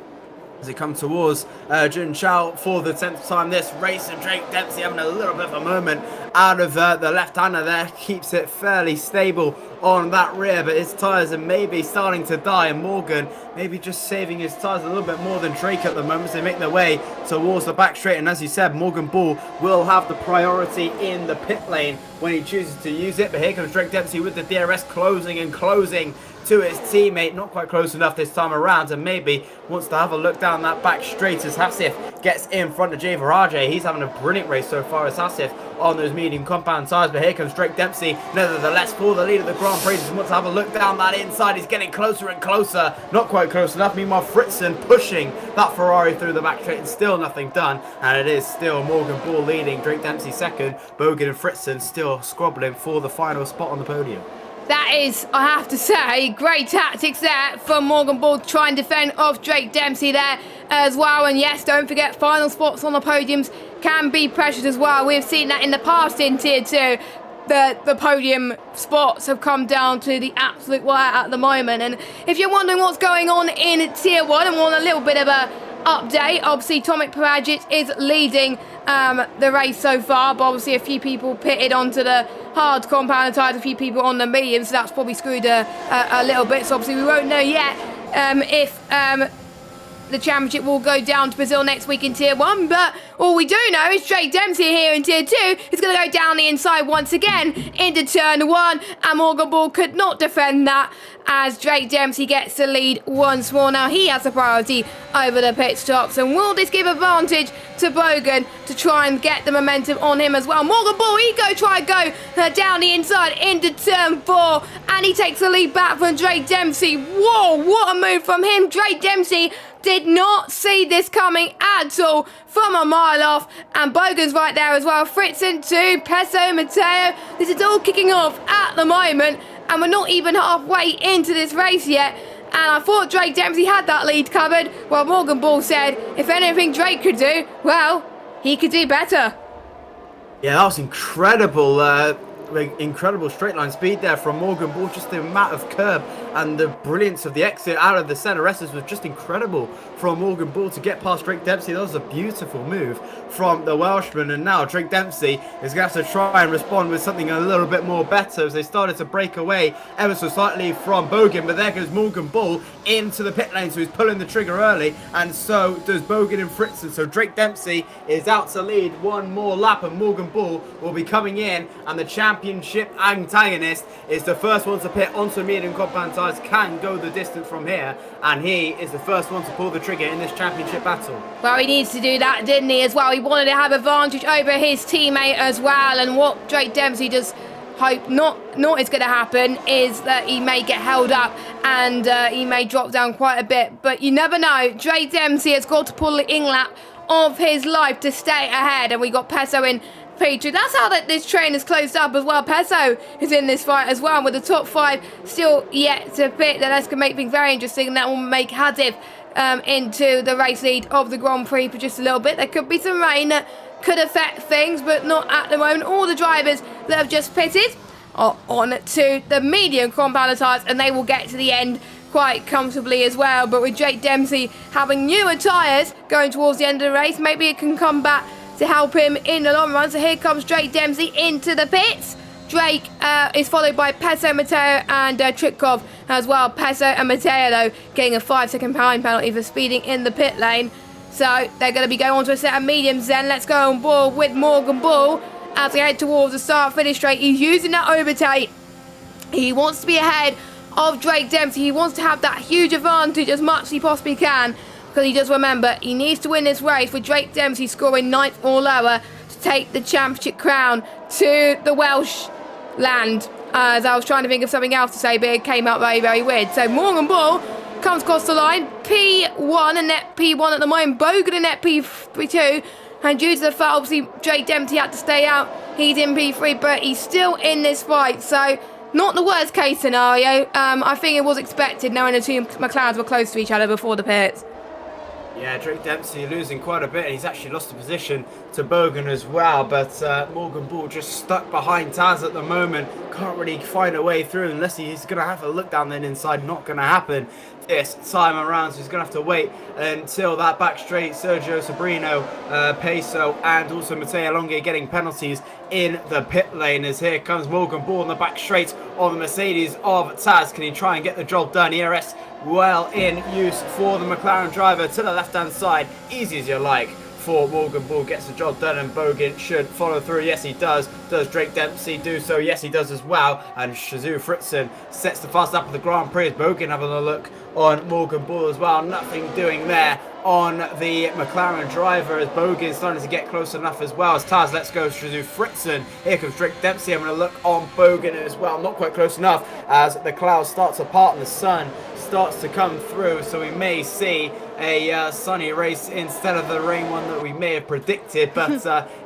As he comes towards Jun Chao for the 10th time this race, and Drake Dempsey having a little bit of a moment out of the left-hander there, keeps it fairly stable on that rear, but his tyres are maybe starting to die, and Morgan maybe just saving his tyres a little bit more than Drake at the moment as they make their way towards the back straight. And as you said, Morgan Ball will have the priority in the pit lane when he chooses to use it, but here comes Drake Dempsey with the DRS closing to his teammate. Not quite close enough this time around, and maybe wants to have a look down that back straight as Hassif gets in front of Jay Varajay. He's having a brilliant race so far as Hassif on those medium compound tyres, but here comes Drake Dempsey nevertheless for the lead of the Grand Prix. Just wants to have a look down that inside. He's getting closer and closer, not quite close enough. Meanwhile, Fritzen pushing that Ferrari through the back straight, and still nothing done, and it is still Morgan Ball leading, Drake Dempsey second, Bogan and Fritzen still squabbling for the final spot on the podium. That is, I have to say, great tactics there from Morgan Ball to try and defend off Drake Dempsey there as well. And yes, don't forget, final spots on the podiums can be precious as well. We've seen that in the past in Tier 2. The podium spots have come down to the absolute wire at the moment. And if you're wondering what's going on in Tier 1 and want a little bit of a update, obviously Tomek Paragic is leading the race so far, but obviously a few people pitted onto the hard compound tyres, a few people on the medium, so that's probably screwed a little bit. So obviously we won't know yet if the championship will go down to Brazil next week in Tier 1, but all we do know is Drake Dempsey here in Tier 2 is going to go down the inside once again into turn 1, and Morgan Ball could not defend that as Drake Dempsey gets the lead once more. Now he has the priority over the pit stops, and will this give advantage to Bogan to try and get the momentum on him as well? Morgan Ball, he try go down the inside into turn 4, and he takes the lead back from Drake Dempsey. Whoa, what a move from him. Drake Dempsey did not see this coming at all from a mile off. And Bogan's right there as well. Fritzen to Peso, Matteo. This is all kicking off at the moment. And we're not even halfway into this race yet. And I thought Drake Dempsey had that lead covered. Well, Morgan Ball said if anything Drake could do, well, he could do better. Yeah, that was incredible. Incredible straight line speed there from Morgan Ball. Just the amount of curb and the brilliance of the exit out of the center S's was just incredible from Morgan Ball to get past Drake Dempsey. That was a beautiful move from the Welshman, and now Drake Dempsey is going to have to try and respond with something a little bit more better as they started to break away ever so slightly from Bogan. But there goes Morgan Ball into the pit lane, so he's pulling the trigger early, and so does Bogan and Fritzen. So Drake Dempsey is out to lead one more lap, and Morgan Ball will be coming in, and the championship antagonist is the first one to pit onto medium compound tyres, can go the distance from here, and he is the first one to pull the trigger in this championship battle. Well, he needs to do that, didn't he, as well? He wanted to have advantage over his teammate as well, and what Drake Dempsey just hope not is going to happen is that he may get held up and he may drop down quite a bit, but you never know. Drake Dempsey has got to pull the in-lap of his life to stay ahead, and we got Peso in P2. That's how this train is closed up as well. Peso is in this fight as well, with the top 5 still yet to pit. That's going to make things very interesting, and that will make Hadif into the race lead of the Grand Prix for just a little bit. There could be some rain that could affect things, but not at the moment. All the drivers that have just pitted are on to the medium compound tyres, and they will get to the end quite comfortably as well. But with Drake Dempsey having newer tyres going towards the end of the race, maybe it can come back to help him in the long run. So here comes Drake Dempsey into the pits. Drake is followed by Peso, Matteo and Tritkov as well. Peso and Matteo, though, getting a 5-second time penalty for speeding in the pit lane. So they're going to be going on to a set of mediums then. Let's go on board with Morgan Ball as they head towards the start-finish straight. He's using that overtake. He wants to be ahead of Drake Dempsey. He wants to have that huge advantage as much as he possibly can, because he does remember he needs to win this race with Drake Dempsey scoring 9th or lower to take the championship crown to the Welsh land. As I was trying to think of something else to say, but it came out very, very weird. So Morgan Ball comes across the line, P1 and net P1 at the moment, Bogan and net P2, and due to the foul, obviously Drake Dempsey had to stay out. He's in P3, but he's still in this fight, so not the worst case scenario. I think it was expected, knowing the two McLarens were close to each other before the pits. Yeah, Drake Dempsey losing quite a bit, and he's actually lost the position to Bogan as well, but Morgan Ball just stuck behind Taz at the moment, can't really find a way through unless he's going to have a look down then inside. Not going to happen this time around, so he's going to have to wait until that back straight. Sergio Sobrino, Peso and also Matteo Longe getting penalties in the pit lane, as here comes Morgan Ball on the back straight on the Mercedes of Taz. Can he try and get the job done? ERS well in use for the McLaren driver to the left hand side, easy as you like for Morgan Ball, gets the job done, and Bogan should follow through. Yes, he does. Does Drake Dempsey do so? Yes, he does as well. And Shazoo Fritzen sets the fast lap of the Grand Prix as Bogan having a look on Morgan Ball as well. Nothing doing there on the McLaren driver, as Bogan starting to get close enough as well. As Taz lets go Shazoo Fritzen. Here comes Drake Dempsey having a look on Bogan as well. Not quite close enough as the clouds start to part and the sun starts to come through, so we may see a sunny race instead of the rain one that we may have predicted, but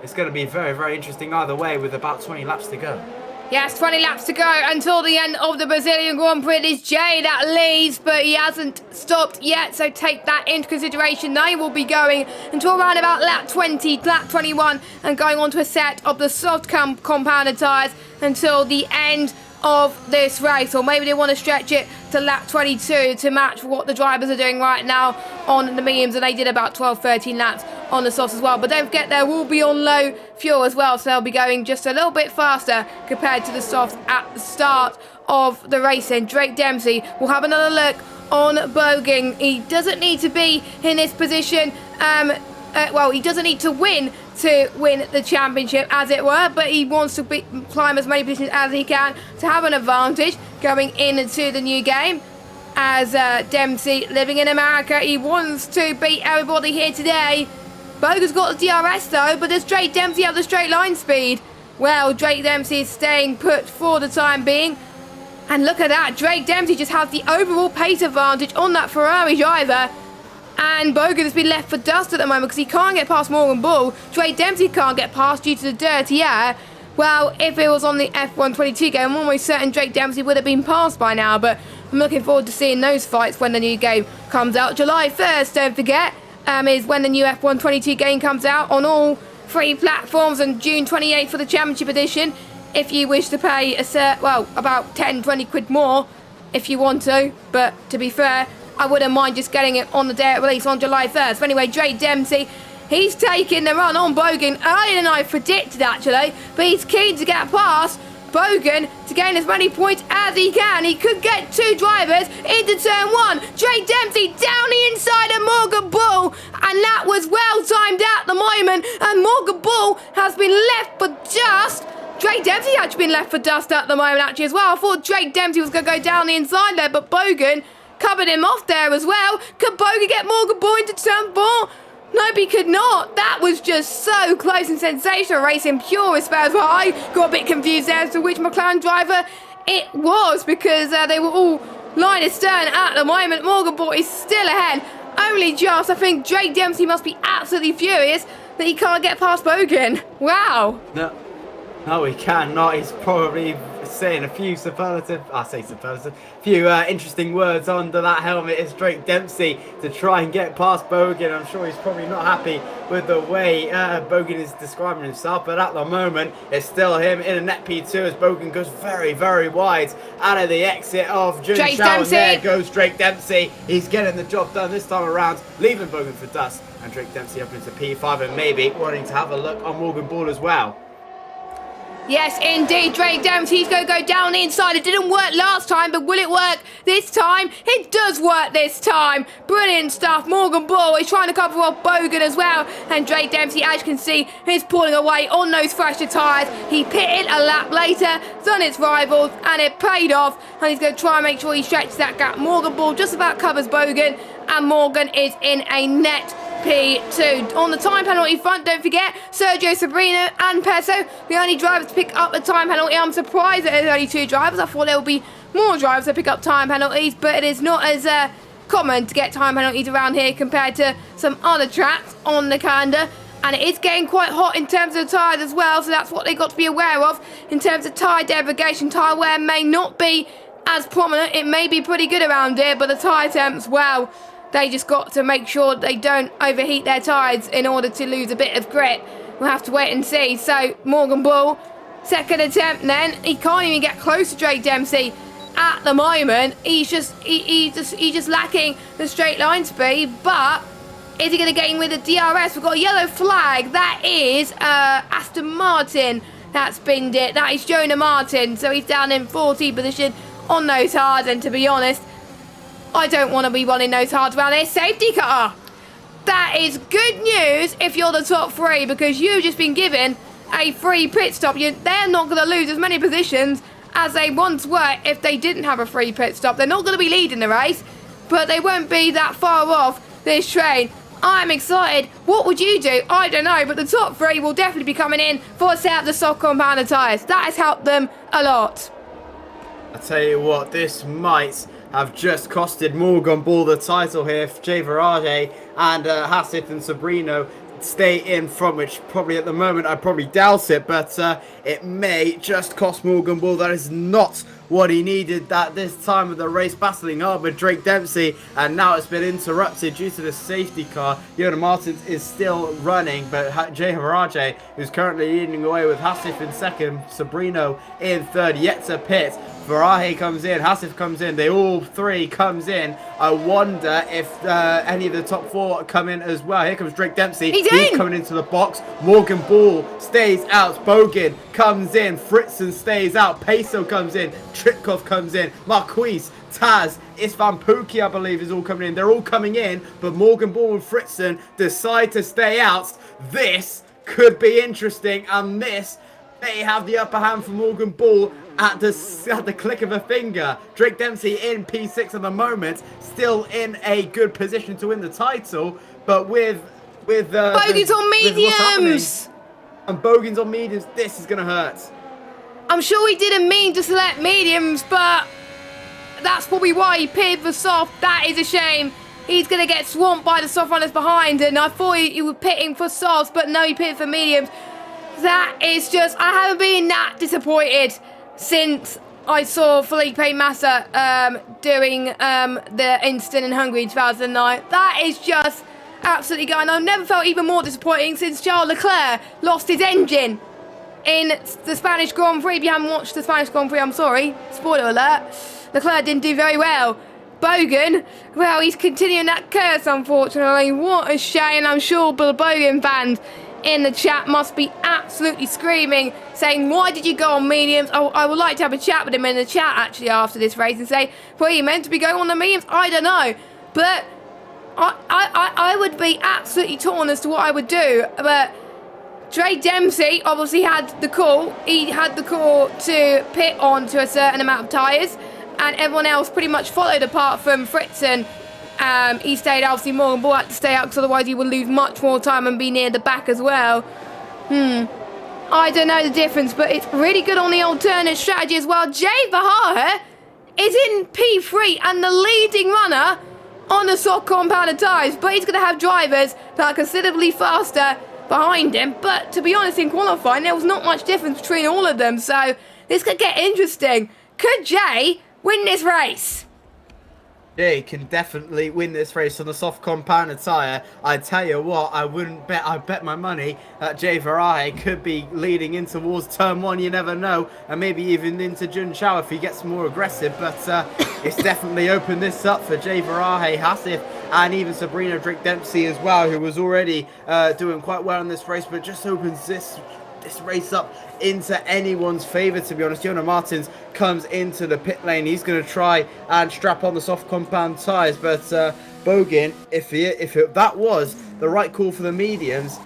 it's going to be very, very interesting either way with about 20 laps to go. Yes, 20 laps to go until the end of the Brazilian Grand Prix. It is Jay that leads, but he hasn't stopped yet, so take that into consideration. They will be going until around about lap 20, lap 21, and going on to a set of the soft compounded tyres until the end of this race, or maybe they want to stretch it to lap 22 to match what the drivers are doing right now on the mediums, and they did about 12-13 laps on the softs as well. But don't forget, they will be on low fuel as well, so they'll be going just a little bit faster compared to the softs at the start of the racing. Drake Dempsey will have another look on Bogan. He doesn't need to be in this position, well, he doesn't need to win the championship, as it were, but he wants to climb as many positions as he can to have an advantage going into the new game. As Dempsey, living in America, he wants to beat everybody here today. Bogan's got the DRS though, but does Drake Dempsey have the straight line speed? Well, Drake Dempsey is staying put for the time being. And look at that, Drake Dempsey just has the overall pace advantage on that Ferrari driver. And Bogan has been left for dust at the moment because he can't get past Morgan Bull. Drake Dempsey can't get past due to the dirty air. Well, if it was on the F122 game, I'm almost certain Drake Dempsey would have been passed by now. But I'm looking forward to seeing those fights when the new game comes out. July 1st, don't forget, is when the new F122 game comes out on all 3 platforms, and June 28th for the Championship Edition. If you wish to pay about 10-20 quid more if you want to. But to be fair, I wouldn't mind just getting it on the day of release on July 1st. But anyway, Drake Dempsey, he's taking the run on Bogan earlier than I predicted, actually. But he's keen to get past Bogan to gain as many points as he can. He could get 2 drivers into turn 1. Drake Dempsey down the inside of Morgan Bull. And that was well timed at the moment. And Morgan Bull has been left for dust. Drake Dempsey actually been left for dust at the moment, actually, as well. I thought Drake Dempsey was going to go down the inside there, but Bogan covered him off there as well. Could Bogan get Morgan Bull into turn 4? Nope, he could not. That was just so close and sensational. Racing pure respect as well. I got a bit confused there as to which McLaren driver it was, because they were all line astern at the moment. Morgan Bull is still ahead. Only just. I think Drake Dempsey must be absolutely furious that he can't get past Bogan. Wow. No, he cannot. He's probably saying a few interesting words under that helmet. It's Drake Dempsey to try and get past Bogan. I'm sure he's probably not happy with the way Bogan is describing himself, but at the moment, it's still him in a net P2 as Bogan goes very, very wide out of the exit of Jun Shao, and there goes Drake Dempsey. He's getting the job done this time around, leaving Bogan for dust, and Drake Dempsey up into P5 and maybe wanting to have a look on Morgan Bull as well. Yes, indeed, Drake Dempsey, he's going to go down the inside. It didn't work last time, but will it work this time? It does work this time. Brilliant stuff. Morgan Bull is trying to cover off Bogan as well. And Drake Dempsey, as you can see, is pulling away on those fresher tyres. He pitted a lap later than its rivals, and it paid off. And he's going to try and make sure he stretches that gap. Morgan Bull just about covers Bogan, and Morgan is in a net P2. On the time penalty front, don't forget, Sergio Sabrino and Peso, the only drivers to pick up the time penalty. I'm surprised that there's only 2 drivers. I thought there would be more drivers to pick up time penalties, but it is not as common to get time penalties around here compared to some other tracks on the calendar. And it is getting quite hot in terms of the tyres as well, so that's what they've got to be aware of in terms of tyre degradation. Tyre wear may not be as prominent. It may be pretty good around here, but the tyre temps, well, they just got to make sure they don't overheat their tyres in order to lose a bit of grip. We'll have to wait and see. So Morgan Bull, second attempt then. He can't even get close to Drake Dempsey at the moment. He's just lacking the straight line speed. But is he going to get in with the DRS? We've got a yellow flag. That is Aston Martin that's binned it. That is Jonah Martin. So he's down in 14th position on those hards. And to be honest, I don't want to be running those hards around here. Safety car. That is good news if you're the top 3, because you've just been given a free pit stop. They're not going to lose as many positions as they once were if they didn't have a free pit stop. They're not going to be leading the race, but they won't be that far off this train. I'm excited. What would you do? I don't know, but the top 3 will definitely be coming in for a set of the soft compounder tyres. That has helped them a lot. I tell you what, this might have just costed Morgan Bull the title here. Jay Virage and Hassif and Sabrino stay in front, which probably at the moment I probably doubt it, but it may just cost Morgan Bull. That is not what he needed at this time of the race, battling hard with Drake Dempsey, and now it's been interrupted due to the safety car. Jonah Martin is still running, but Jay Virage, who's currently leading away with Hassif in second, Sabrino in third, yet to pit. Varahe comes in, Hassif comes in, they all 3 comes in. I wonder if any of the top 4 come in as well. Here comes Drake Dempsey. He's coming into the box. Morgan Bull stays out. Bogan comes in. Fritzen stays out. Peso comes in. Tritkov comes in. Marquise, Taz, Istvan Pookie, I believe, is all coming in. They're all coming in, but Morgan Bull and Fritzen decide to stay out. This could be interesting, and this may have the upper hand for Morgan Bull at the click of a finger. Drake Dempsey in P6 at the moment, still in a good position to win the title, but with Bogan's on mediums, and Bogan's on mediums, this is gonna hurt. I'm sure he didn't mean to select mediums, but that's probably why he pitted for soft. That is a shame. he's going to get swamped by the soft runners behind. And I thought he was pitting for softs, but no, he pitted for mediums. That is just, I haven't been that disappointed since I saw Felipe Massa doing the incident in Hungary in 2009. That is just absolutely going. I've never felt even more disappointing since Charles Leclerc lost his engine in the Spanish Grand Prix. If you haven't watched the Spanish Grand Prix, I'm sorry. Spoiler alert. Leclerc didn't do very well. Bogan, well, he's continuing that curse, unfortunately. What a shame. I'm sure the Bogan fans in the chat must be absolutely screaming, saying, why did you go on mediums? I would like to have a chat with him in the chat, actually, after this race and say, well, you meant to be going on the mediums? I don't know. But I would be absolutely torn as to what I would do. But Trey Dempsey obviously had the call. He had the call to pit on to a certain amount of tyres, and everyone else pretty much followed apart from Fritzen. He stayed, obviously Morgan Bull had to stay out because otherwise he would lose much more time and be near the back as well. I don't know the difference, but it's really good on the alternate strategy as well. Jay Verhaar is in P3 and the leading runner on the soft compounded tyres, but he's going to have drivers that are considerably faster behind him. But to be honest, in qualifying there was not much difference between all of them, so this could get interesting. Could Jay win this race? Jay can definitely win this race on the soft compounded tyre. I tell you what, I wouldn't bet. I bet my money that Jay Verhaar could be leading in towards turn 1. You never know, and maybe even into Jun Chao if he gets more aggressive. But it's definitely opened this up for Jay Verhaar, Hasif, and even Sabrina Drake Dempsey as well, who was already doing quite well in this race, but just opens this race up into anyone's favour, to be honest. Jonas Martins comes into the pit lane. He's going to try and strap on the soft compound tyres, but Bogan, if that was the right call for the mediums,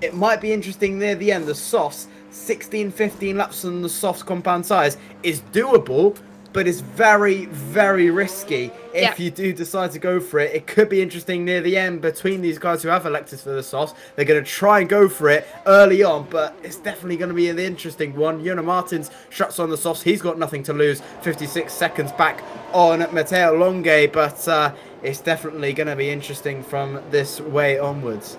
it might be interesting near the end. The softs, 16-15 laps on the soft compound tyres is doable, but it's very, very risky if you do decide to go for it. It could be interesting near the end between these guys who have elected for the softs. They're going to try and go for it early on, but it's definitely going to be an interesting one. Jonas Martins struts on the softs. He's got nothing to lose. 56 seconds back on Matteo Longe, but it's definitely going to be interesting from this way onwards.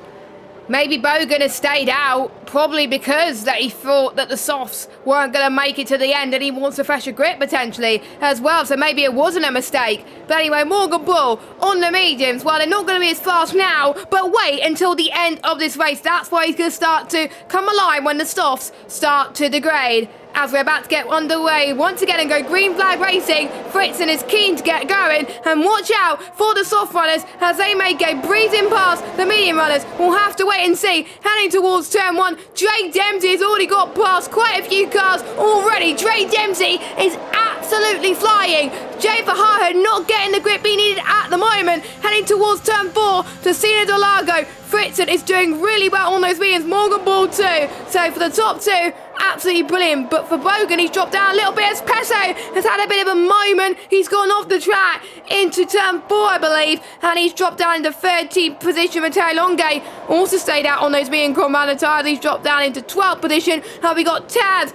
Maybe Bogan has stayed out, probably because that he thought that the softs weren't going to make it to the end and he wants a fresher grip potentially as well, so maybe it wasn't a mistake. But anyway, Morgan Bull on the mediums. Well, they're not going to be as fast now, but wait until the end of this race. That's why he's going to start to come alive when the softs start to degrade. As we're about to get underway once again and go green flag racing, Fritzen is keen to get going, and watch out for the soft runners as they may go breezing past the medium runners. We'll have to wait and see. Heading towards turn 1, Drake Dempsey has already got past quite a few cars already. Drake Dempsey is absolutely flying. Jay Verhaar not getting the grip he needed at the moment. Heading towards turn 4 to Cena Delago. Fritzen is doing really well on those mediums. Morgan Bull too. So for the top two, absolutely brilliant. But for Bogan, he's dropped down a little bit as Pesso has had a bit of a moment. He's gone off the track into turn 4, I believe, and he's dropped down into 13th position. Matteo Longe also stayed out on those medium compound tyres. He's dropped down into 12th position. Now we got Taz.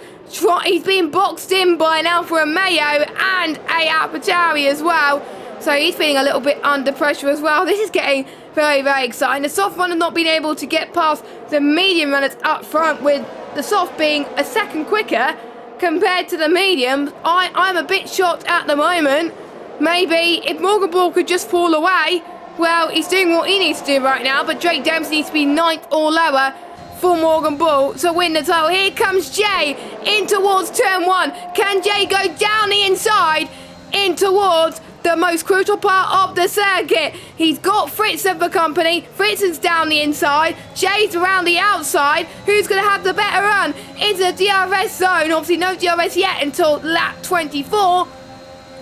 He's been boxed in by an Alfa Romeo and a AlphaTauri as well. So he's feeling a little bit under pressure as well. This is getting very, very exciting. The soft runner not being able to get past the medium runners up front, with the soft being a second quicker compared to the medium. I'm a bit shocked at the moment. Maybe if Morgan Bull could just fall away, well, he's doing what he needs to do right now, but Drake Dempsey needs to be 9th or lower for Morgan Bull to win the title. Here comes Jay in towards turn 1. Can Jay go down the inside in towards the most crucial part of the circuit? He's got Fritzen for company. Fritzen's down the inside. Jay's around the outside. Who's going to have the better run into the DRS zone? Obviously no DRS yet until lap 24.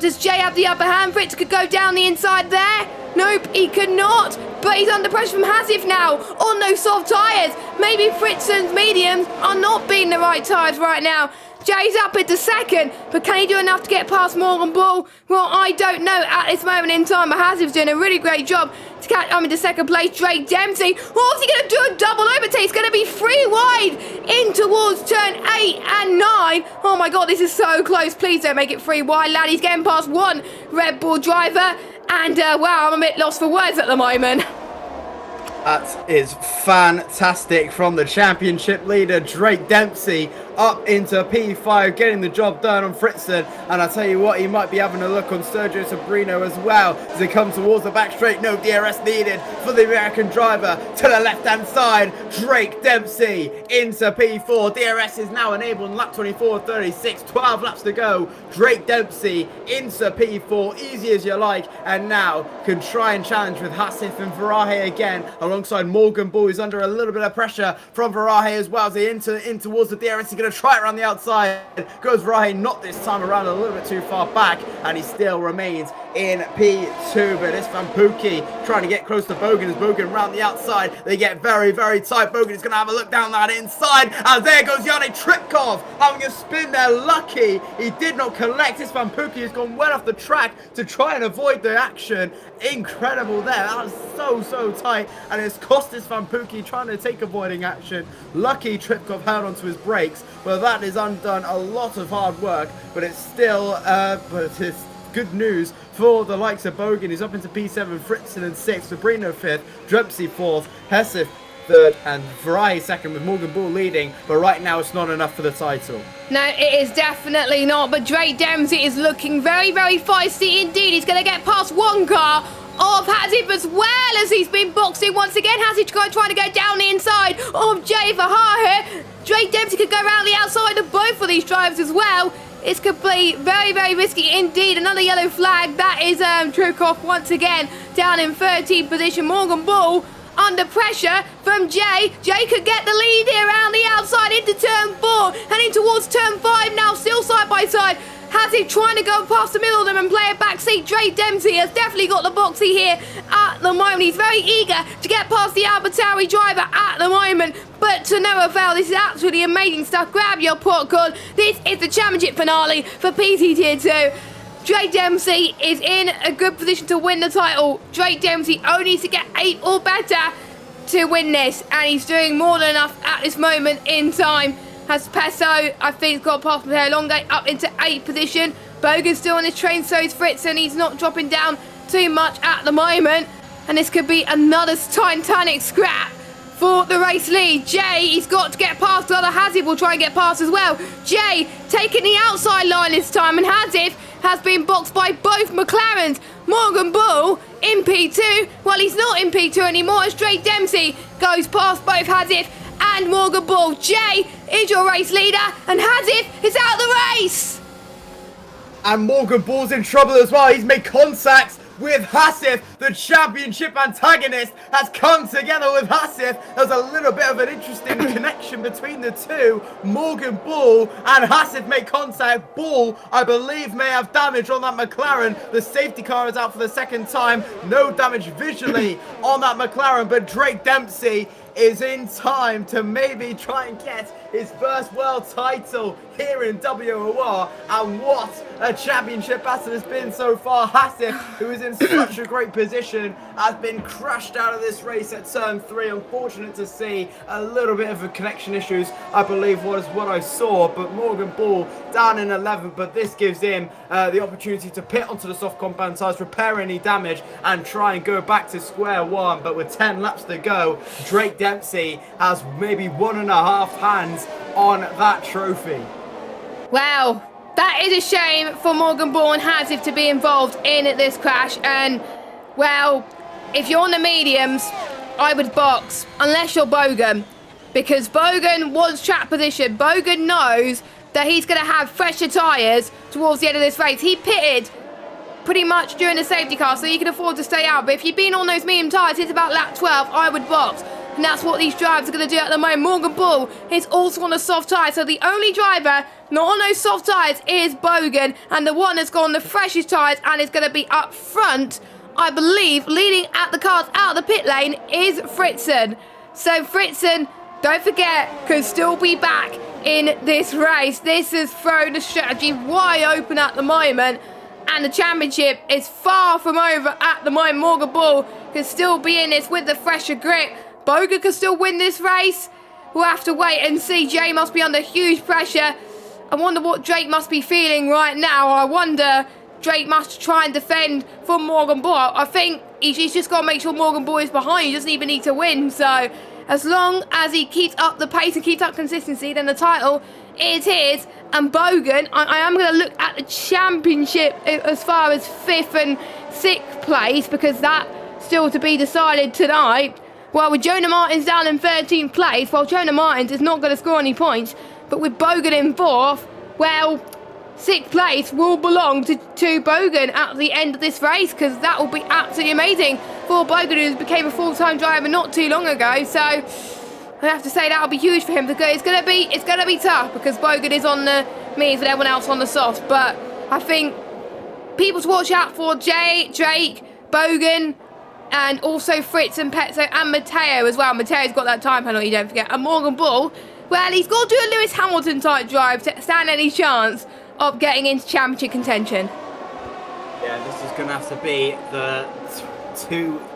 Does Jay have the upper hand? Fritzen could go down the inside there. Nope, he could not. But he's under pressure from Hasif now on those soft tyres. Maybe Fritzen's mediums are not being the right tyres right now. Jay's up into second, but can he do enough to get past Morgan Bull? Well, I don't know at this moment in time. Hasif's doing a really great job to catch up into second place. Drake Dempsey, what's he going to do? A double overtake. It's going to be 3 wide in towards turn 8 and 9. Oh my God, this is so close. Please don't make it 3 wide, lad. He's getting past one Red Bull driver. And, wow, I'm a bit lost for words at the moment. That is fantastic from the championship leader, Drake Dempsey, up into P5, getting the job done on Fritzen. And I tell you what, he might be having a look on Sergio Sobrino as well as they come towards the back straight. No DRS needed for the American driver to the left-hand side. Drake Dempsey into P4. DRS is now enabled in lap 24.36, 12 laps to go. Drake Dempsey into P4, easy as you like, and now can try and challenge with Hassif and Varahe again, alongside Morgan Bull, who's under a little bit of pressure from Varahe as well as he in towards the DRS. He's going to try it around the outside. Goes Varahe, not this time around, a little bit too far back, and he still remains in P2. But it's Van Pookie trying to get close to Bogan as Bogan around the outside. They get very, very tight. Bogan is going to have a look down that inside, and there goes Yannick Tripkov having a spin there. Lucky he did not collect. This Van Pookie has gone well off the track to try and avoid the action. Incredible there. That was so tight, and it's cost this Van Pookie trying to take avoiding action. Lucky Tripkov held onto his brakes, but that is undone a lot of hard work. But it's still but it's good news for the likes of Bogan. He's up into P7, Fritzen in 6th, Sabrino 5th, Dempsey 4th, Hessif 3rd, and Varahe 2nd, with Morgan Bull leading. But right now it's not enough for the title. No, it is definitely not, but Drake Dempsey is looking very, very feisty indeed. He's going to get past one car of Hazif as well as he's been boxed in once again. Hazif trying to go down the inside of Jay Verhaar. Drake Dempsey could go around the outside of both of these drivers as well. It's complete, very, very risky indeed. Another yellow flag. That is Trukov once again down in 13th position. Morgan Bull under pressure from Jay. Jay could get the lead here around the outside into turn 4, heading towards turn 5 now, still side by side. Hazif trying to go past the middle of them and play a backseat. Drake Dempsey has definitely got the boxy here at the moment. He's very eager to get past the AlberTauri driver at the moment, but to no avail. This is absolutely amazing stuff. Grab your popcorn. This is the championship finale for PT Tier 2. Drake Dempsey is in a good position to win the title. Drake Dempsey only needs to get 8 or better to win this, and he's doing more than enough at this moment in time. Has Pesso, I think, got past Mateo Longate up into 8th position. Bogan's still on his train, so is Fritz, and he's not dropping down too much at the moment. And this could be another titanic scrap for the race lead. Jay, he's got to get past the other. Hazif will try and get past as well. Jay taking the outside line this time, and Hazif has been boxed by both McLarens. Morgan Bull in P2. Well, he's not in P2 anymore as Drake Dempsey goes past both Hazif and Morgan Bull. Jay is your race leader, and Hazif is out of the race. And Morgan Bull's in trouble as well. He's made contacts with Hassif. The championship antagonist has come together with Hassif. There's a little bit of an interesting connection between the two. Morgan Bull and Hassif make contact. Bull, I believe, may have damage on that McLaren. The safety car is out for the second time. No damage visually on that McLaren, but Drake Dempsey is in time to maybe try and get his first world title here in WOR. And what a championship battle has been so far. Hassif, who is in such a great position, has been crushed out of this race at turn 3. Unfortunate to see. A little bit of a connection issues, I believe, was what I saw. But Morgan Bull down in 11th, but this gives him the opportunity to pit onto the soft compound tyres, repair any damage, and try and go back to square one. But with 10 laps to go, Drake Dempsey has maybe 1.5 hands on that trophy. Wow, that is a shame for Morgan Bull and Hazif to be involved in this crash. And, well, if you're on the mediums, I would box, unless you're Bogan, because Bogan wants track position. Bogan knows that he's going to have fresher tyres towards the end of this race. He pitted pretty much during the safety car, so you can afford to stay out. But if you've been on those medium tyres, it's about lap 12, I would box. And that's what these drivers are going to do at the moment. Morgan Bull is also on a soft tyre, so the only driver not on those soft tyres is Bogan, and the one that's got on the freshest tyres and is going to be up front, I believe, leading at the cars out of the pit lane, is Fritzen. So Fritzen, don't forget, can still be back in this race. This has thrown the strategy wide open at the moment, and the championship is far from over at the moment. Morgan Bull can still be in this with the fresher grip. Bogan can still win this race. We'll have to wait and see. Jay must be under huge pressure. I wonder what Drake must be feeling right now. I wonder Drake must try and defend for Morgan Bull. I think he's just got to make sure Morgan Bull is behind. He doesn't even need to win. So as long as he keeps up the pace and keeps up consistency, then the title is his. And Bogan, I am going to look at the championship as far as 5th and 6th place, because that's still to be decided tonight. Well, with Jonah Martins down in 13th place, well, Jonah Martins is not going to score any points. But with Bogan in 4th, well, 6th place will belong to Bogan at the end of this race, because that will be absolutely amazing for Bogan, who became a full-time driver not too long ago. So I have to say that will be huge for him, because it's gonna be tough, because Bogan is on the means and everyone else on the soft. But I think people to watch out for: Drake, Bogan, and also Fritz and Petzo and Matteo as well. Matteo's got that time penalty, don't forget. And Morgan Bull, well, he's got to do a Lewis Hamilton type drive to stand any chance of getting into championship contention. Yeah, this is going to have to be the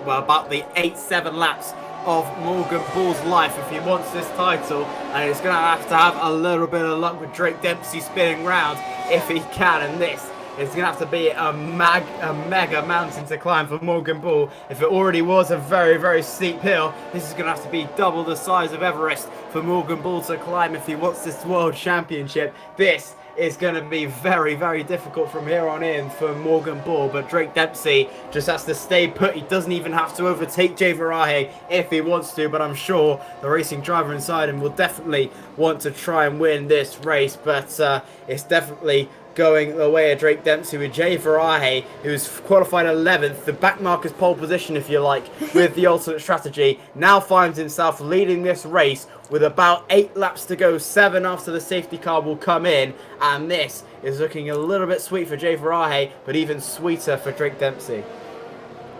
about the 8-7 laps of Morgan Bull's life if he wants this title, and he's going to have a little bit of luck with Drake Dempsey spinning round if he can, and this is going to have to be a mega mountain to climb for Morgan Bull. If it already was a very, very steep hill, this is going to have to be double the size of Everest for Morgan Bull to climb if he wants this World Championship. This is going to be very, very difficult from here on in for Morgan Bull, but Drake Dempsey just has to stay put. He doesn't even have to overtake Jay Varahe if he wants to, but I'm sure the racing driver inside him will definitely want to try and win this race. But it's definitely going the way of Drake Dempsey, with Jay Varahe, who's qualified 11th, the backmarker's pole position, if you like, with the ultimate strategy, now finds himself leading this race with about 8 laps to go, 7 after the safety car will come in, and this is looking a little bit sweet for Jay Varahe, but even sweeter for Drake Dempsey.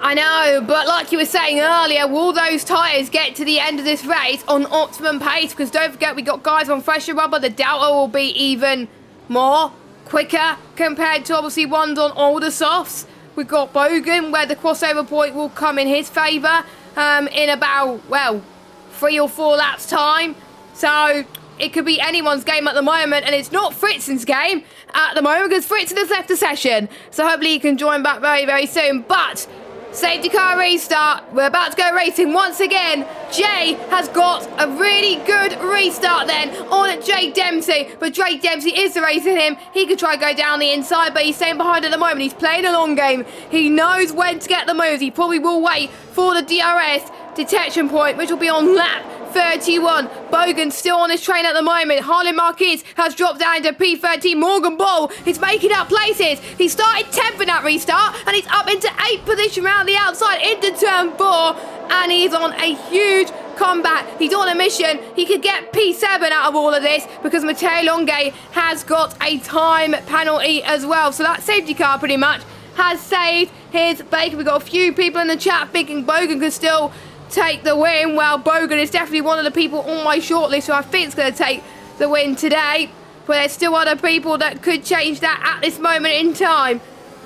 I know, but like you were saying earlier, will those tyres get to the end of this race on optimum pace? Because don't forget, we got guys on fresher rubber. The delta will be even more quicker compared to obviously ones on older softs. We've got Bogan, where the crossover point will come in his favour in about, well, 3 or 4 laps time. So it could be anyone's game at the moment, and it's not Fritz's game at the moment, because Fritzen has left the session. So hopefully he can join back very, very soon. But safety car restart. We're about to go racing once again. Jay has got a really good restart then on Drake Dempsey. But Drake Dempsey is the race in him. He could try to go down the inside, but he's staying behind at the moment. He's playing a long game. He knows when to get the moves. He probably will wait for the DRS detection point, which will be on lap 31. Bogan still on his train at the moment. Harlan Marquez has dropped down to P13. Morgan Bull is making up places. He started 10th in that restart, and he's up into 8th position around the outside into turn 4, and he's on a huge comeback. He's on a mission. He could get P7 out of all of this, because Matteo Longue has got a time penalty as well. So that safety car pretty much has saved his bacon. We've got a few people in the chat thinking Bogan could still take the win. Well, Bogan is definitely one of the people on my shortlist who I think is going to take the win today, but there's still other people that could change that at this moment in time.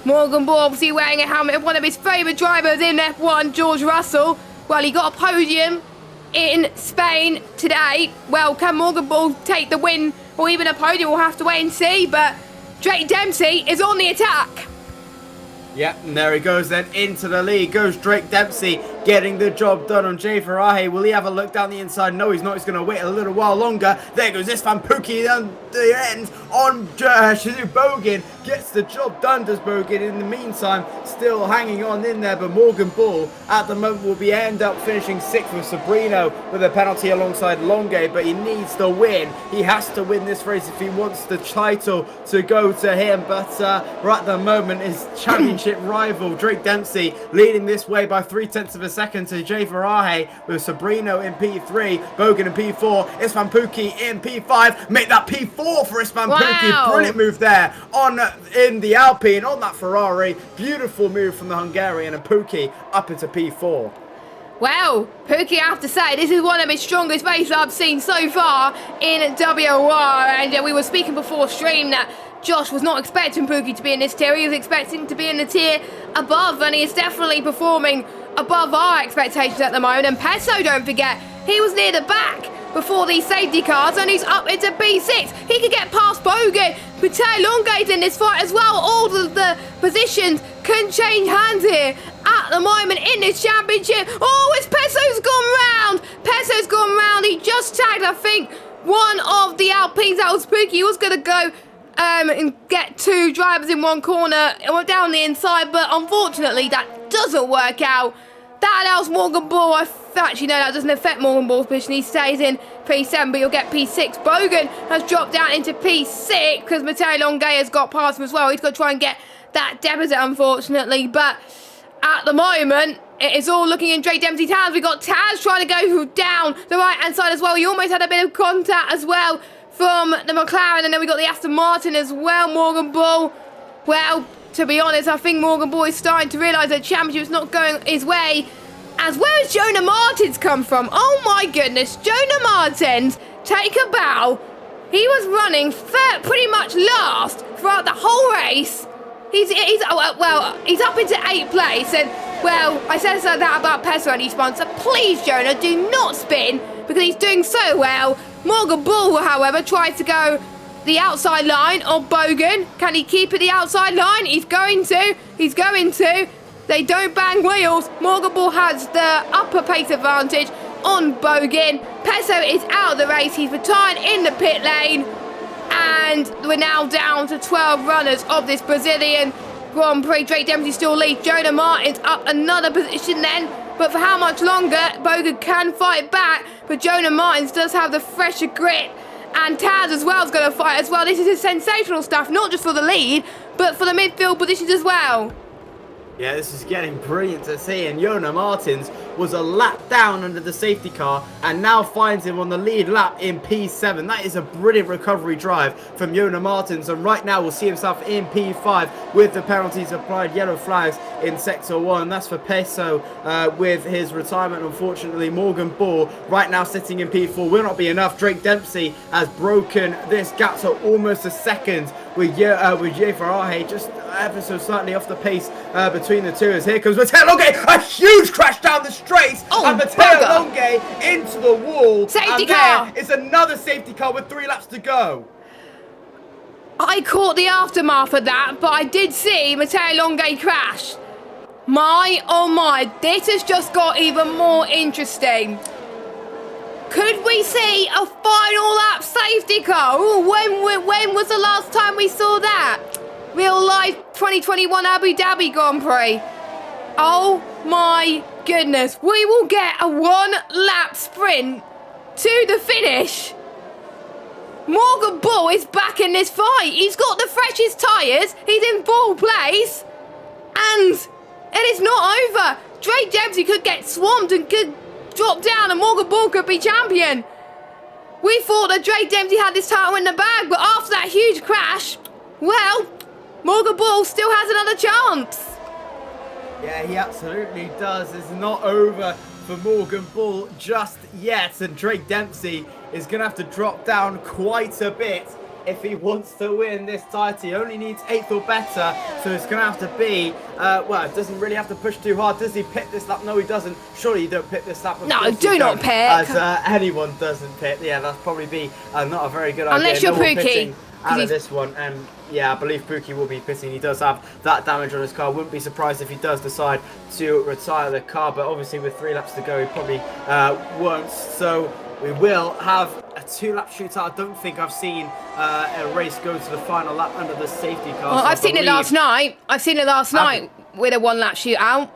Morgan Bull obviously wearing a helmet of one of his favourite drivers in F1, George Russell. Well, he got a podium in Spain today. Well, can Morgan Bull take the win or even a podium? We'll have to wait and see, but Drake Dempsey is on the attack. Yep, and there he goes then into the lead. Goes Drake Dempsey, getting the job done on Jay Varahe. Will he have a look down the inside? No, he's not. He's going to wait a little while longer. There goes Istvan Pukki down the end on Shizu Bogan. Gets the job done, does Bogan. In the meantime, still hanging on in there, but Morgan Bull at the moment will end up finishing 6th with Sabrino with a penalty alongside Longue, but he needs to win. He has to win this race if he wants the title to go to him, but right at the moment, his championship rival Drake Dempsey leading this way by 0.3 of a second to Jay Varahe, with Sabrino in P3, Bogan in P4, Istvan Pukki in P5. Make that P4 for Istvan Pukki. Brilliant move there in the Alpine on that Ferrari. Beautiful move from the Hungarian, and Pukki up into P4. Well, Pukki, I have to say, this is one of his strongest races I've seen so far in WR, and we were speaking before stream that Josh was not expecting Pukki to be in this tier. He was expecting to be in the tier above, and he is definitely performing above our expectations at the moment. And Pesso, don't forget, he was near the back before these safety cars, and he's up into P6. He could get past Bogan. Mateo Longa's in this fight as well. All of the positions can change hands here at the moment in this championship. Oh, it's Peso's gone round. Peso's gone round. He just tagged, I think, one of the Alpines. That was spooky. He was going to go and get two drivers in one corner down the inside, but unfortunately that doesn't work out. That allows Morgan Ball. Actually, no, that doesn't affect Morgan Ball's position. He stays in P7, but you'll get P6. Bogan has dropped down into P6 because Mateo Longa has got past him as well. He's got to try and get that deposit, unfortunately. But at the moment, it is all looking in Drake Dempsey's hands. We've got Taz trying to go down the right-hand side as well. He almost had a bit of contact as well from the McLaren, and then we got the Aston Martin as well. Morgan Ball, well, to be honest, I think Morgan Ball is starting to realise that the championship is not going his way. As where has Jonah Martins come from? Oh my goodness, Jonah Martins, take a bow. He was running pretty much last throughout the whole race. He's up into 8th place, and well, I said that about Peso and his sponsor. Please, Jonah, do not spin because he's doing so well. Morgan Ball, however, tries to go the outside line of Bogan. Can he keep it the outside line? He's going to. He's going to. They don't bang wheels. Morgan Ball has the upper pace advantage on Bogan. Peso is out of the race. He's retired in the pit lane. And we're now down to 12 runners of this Brazilian Grand Prix. Drake Dempsey still leads. Jonah Martins up another position then. But for how much longer? Bogan can fight back. But Jonah Martins does have the fresher grip. And Taz as well is going to fight as well. This is sensational stuff, not just for the lead, but for the midfield positions as well. Yeah, this is getting brilliant to see, and Jonah Martins was a lap down under the safety car and now finds him on the lead lap in P7. That is a brilliant recovery drive from Jonah Martins, and right now we'll see himself in P5 with the penalties applied, yellow flags in Sector 1. That's for Peso with his retirement, unfortunately. Morgan Ball right now sitting in P4 will not be enough. Drake Dempsey has broken this gap to almost a second with GeForce just ever so slightly off the pace between the two. As here comes Mateo Longa, a huge crash down the straight, and Mateo Longa into the wall. Safety car. There is another safety car with 3 laps to go. I caught the aftermath of that, but I did see Mateo Longa crash. My, oh my, this has just got even more interesting. Could we see a final lap safety car? Ooh, when was the last time we saw that? Real life 2021 Abu Dhabi Grand Prix. Oh my goodness. We will get a 1 lap sprint to the finish. Morgan Ball is back in this fight. He's got the freshest tyres. He's in 4th place. And it is not over. Drake Dempsey could get swamped and could drop down, and Morgan Ball could be champion. We thought that Drake Dempsey had this title in the bag, but after that huge crash, well, Morgan Ball still has another chance. Yeah, he absolutely does. It's not over for Morgan Ball just yet, and Drake Dempsey is going to have to drop down quite a bit if he wants to win this title. He only needs 8th or better, so it's going to have to be, well, it doesn't really have to push too hard. Does he pit this lap? No, he doesn't. Surely you don't pit this lap. No, do not pit. As anyone doesn't pit. Yeah, that'd probably be not a very good idea. Unless you're Pookie. Out of this one, and yeah, I believe Pookie will be pitting. He does have that damage on his car. Wouldn't be surprised if he does decide to retire the car, but obviously with 3 laps to go, he probably won't. So we will have a 2-lap shootout. I don't think I've seen a race go to the final lap under the safety car. Well, I've seen it last night. I've seen it last night with a 1-lap shootout.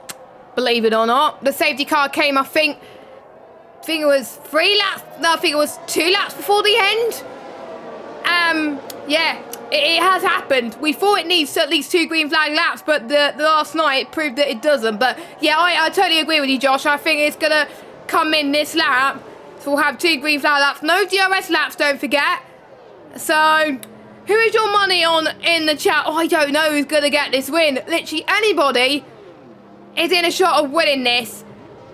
Believe it or not, the safety car came. I think it was 3 laps. No, I think it was 2 laps before the end. Yeah, it has happened. We thought it needs at least 2 green flag laps, but the last night proved that it doesn't. But yeah, I totally agree with you, Josh. I think it's going to come in this lap. So we'll have 2 green flag laps. No DRS laps, don't forget. So, who is your money on in the chat? Oh, I don't know who's going to get this win. Literally anybody is in a shot of winning this.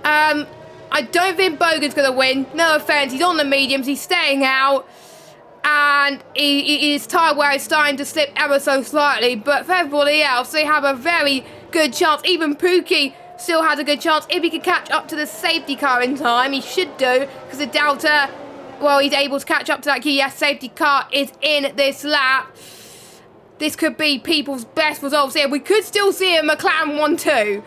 I don't think Bogan's going to win. No offence, he's on the mediums. He's staying out. And his tyre wear is starting to slip ever so slightly. But for everybody else, they have a very good chance. Even Pookie still has a good chance if he can catch up to the safety car in time. He should do, because the Delta well, he's able to catch up to that key. Yes, safety car is in this lap. This could be people's best results here. We could still see a McLaren 1-2.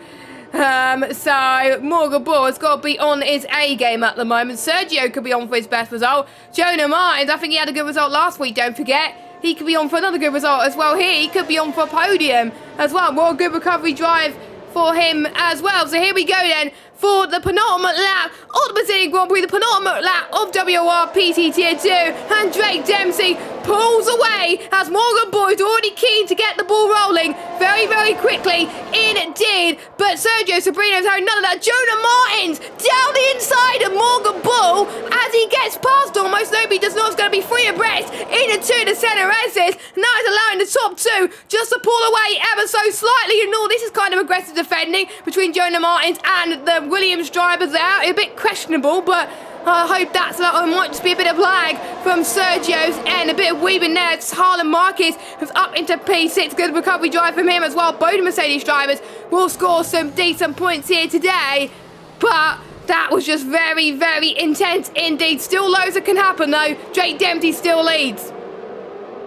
So Morgan Bull has got to be on his A game at the moment. Sergio could be on for his best result. Jonah Martins, I think he had a good result last week, don't forget. He could be on for another good result as well here. He could be on for a podium as well. More good recovery drive for him as well. So here we go then for the penultimate lap of the Brazilian Grand Prix, the penultimate lap of WR PC Tier 2, and Drake Dempsey pulls away as Morgan Bull is already keen to get the ball rolling very, very quickly indeed. But Sergio Sabrino's having none of that. Jonah Martins down the inside of Morgan Bull as he gets past almost. Nobody does not. It's going to be free abreast into the centre S's. Now he's allowing the top two just to pull away ever so slightly. You know, this is kind of aggressive defending between Jonah Martins and the Williams drivers there. A bit questionable, but I hope that's it might just be a bit of lag from Sergio's end. A bit of weaving there. It's Harlan Marquez who's up into P6. Good recovery drive from him as well. Both Mercedes drivers will score some decent points here today. But that was just very, very intense indeed. Still loads that can happen though. Drake Dempsey still leads.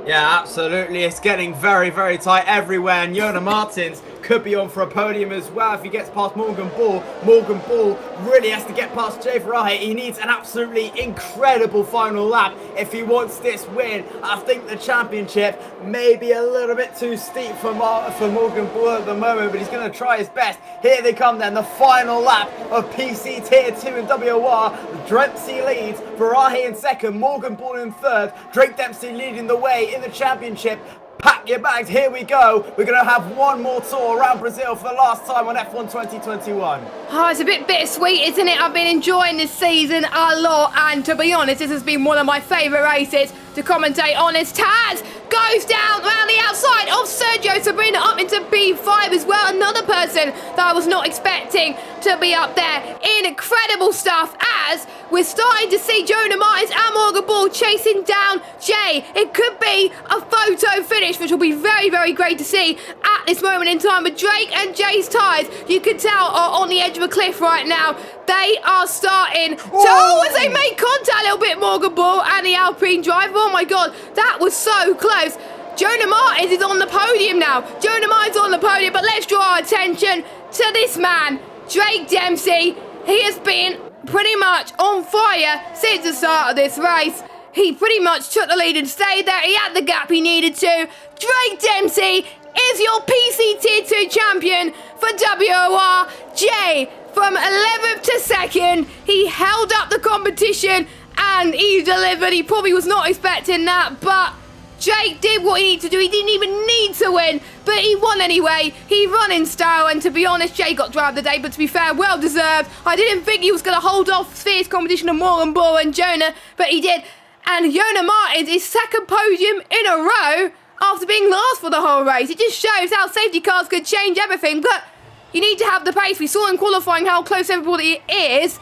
Yeah, absolutely. It's getting very, very tight everywhere. And Jonah Martins could be on for a podium as well if he gets past Morgan Bull. Morgan Bull really has to get past Jay Ferrari. He needs an absolutely incredible final lap if he wants this win. I think the championship may be a little bit too steep for Morgan Bull at the moment, but he's going to try his best. Here they come then, the final lap of PC Tier 2 in WR. Dempsey leads, Ferrari in second, Morgan Bull in third, Drake Dempsey leading the way in the championship. Pack your bags, here we go. We're going to have one more tour around Brazil for the last time on F1 2021. Oh, it's a bit bittersweet, isn't it? I've been enjoying this season a lot, and to be honest, this has been one of my favourite races to commentate on. As Taz goes down around the outside of Sergio Sabrina up into B5 as well. Another person that I was not expecting to be up there. Incredible stuff as we're starting to see Jonah Martins and Morgan Bull chasing down Jay. It could be a photo finish, which will be very, very great to see at this moment in time. But Drake and Jay's tyres, you can tell, are on the edge of a cliff right now. They are starting to, as they make contact a little bit, Morgan Bull and the Alpine driver. Oh my God, that was so close. Jonah Martins is on the podium now. Jonah Martins on the podium, but let's draw our attention to this man, Drake Dempsey. He has been pretty much on fire since the start of this race. He pretty much took the lead and stayed there. He had the gap he needed to. Drake Dempsey is your PC Tier 2 champion for WOR. Jay from 11th to 2nd. He held up the competition and he delivered. He probably was not expecting that, but Jake did what he needed to do. He didn't even need to win, but he won anyway. He won in style, and to be honest, Jay got driver of the day, but to be fair, well deserved. I didn't think he was going to hold off fierce competition of Morgan Bull and Jonah, but he did. And Jonah Martins is second podium in a row after being last for the whole race. It just shows how safety cars could change everything, but you need to have the pace. We saw in qualifying how close everybody is,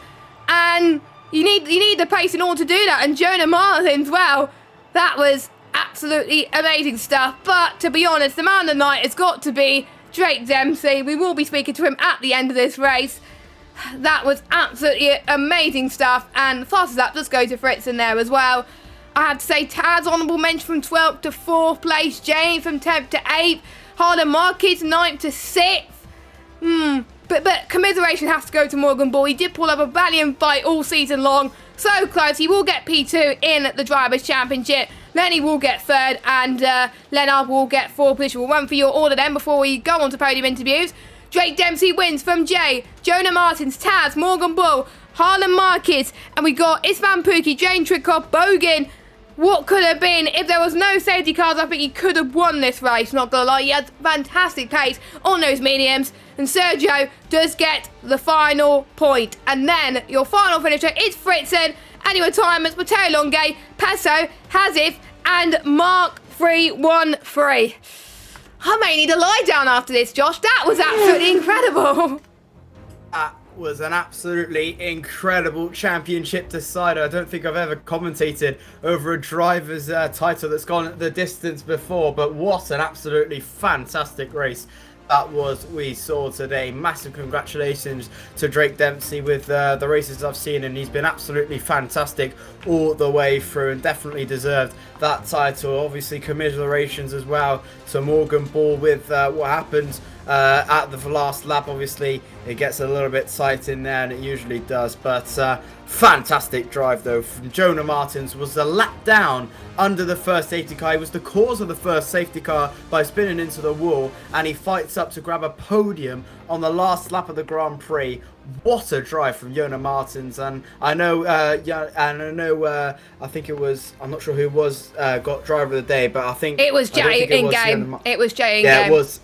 and you need the pace in order to do that. And Jonah Martins, well, that was absolutely amazing stuff. But to be honest, the man of the night has got to be Drake Dempsey. We will be speaking to him at the end of this race. That was absolutely amazing stuff. And the fastest lap does go to Fritz in there as well. I have to say, Taz honourable mention from 12th to 4th place. Jane from 10th to 8th. Harlan Marquez 9th to 6th. But commiseration has to go to Morgan Bull. He did pull up a valiant fight all season long. So close. He will get P2 in the Drivers' Championship. Lenny will get 3rd, and Lennard will get 4th position. We'll run for your order then before we go on to podium interviews. Drake Dempsey wins from Jay, Jonah Martins, Taz, Morgan Bull, Harlan Marquez, and we got Isvan Pookie, Jane Trickoff, Bogan. What could have been if there was no safety cars? I think he could have won this race, not gonna lie. He had fantastic pace on those mediums, and Sergio does get the final point. And then your final finisher is Fritzen, and your retirements Matteo Longe, Pesso, Hazif, and Mark 313. I may need a lie down after this, Josh. That was absolutely incredible. That was an absolutely incredible championship decider. I don't think I've ever commentated over a driver's title that's gone the distance before, but what an absolutely fantastic race That was we saw today. Massive congratulations to Drake Dempsey with the races I've seen, and he's been absolutely fantastic all the way through and definitely deserved that title. Obviously, commiserations as well to Morgan Ball with what happened at the last lap. Obviously, it gets a little bit tight in there, and it usually does, but fantastic drive though from Jonah Martins. Was a lap down under the first safety car. He was the cause of the first safety car by spinning into the wall, and he fights up to grab a podium on the last lap of the Grand Prix. What a drive from Jonah Martins. And I know I think it was, I'm not sure who was got driver of the day, but I think it was Jay in game. It was Jay in game. Yeah, it was.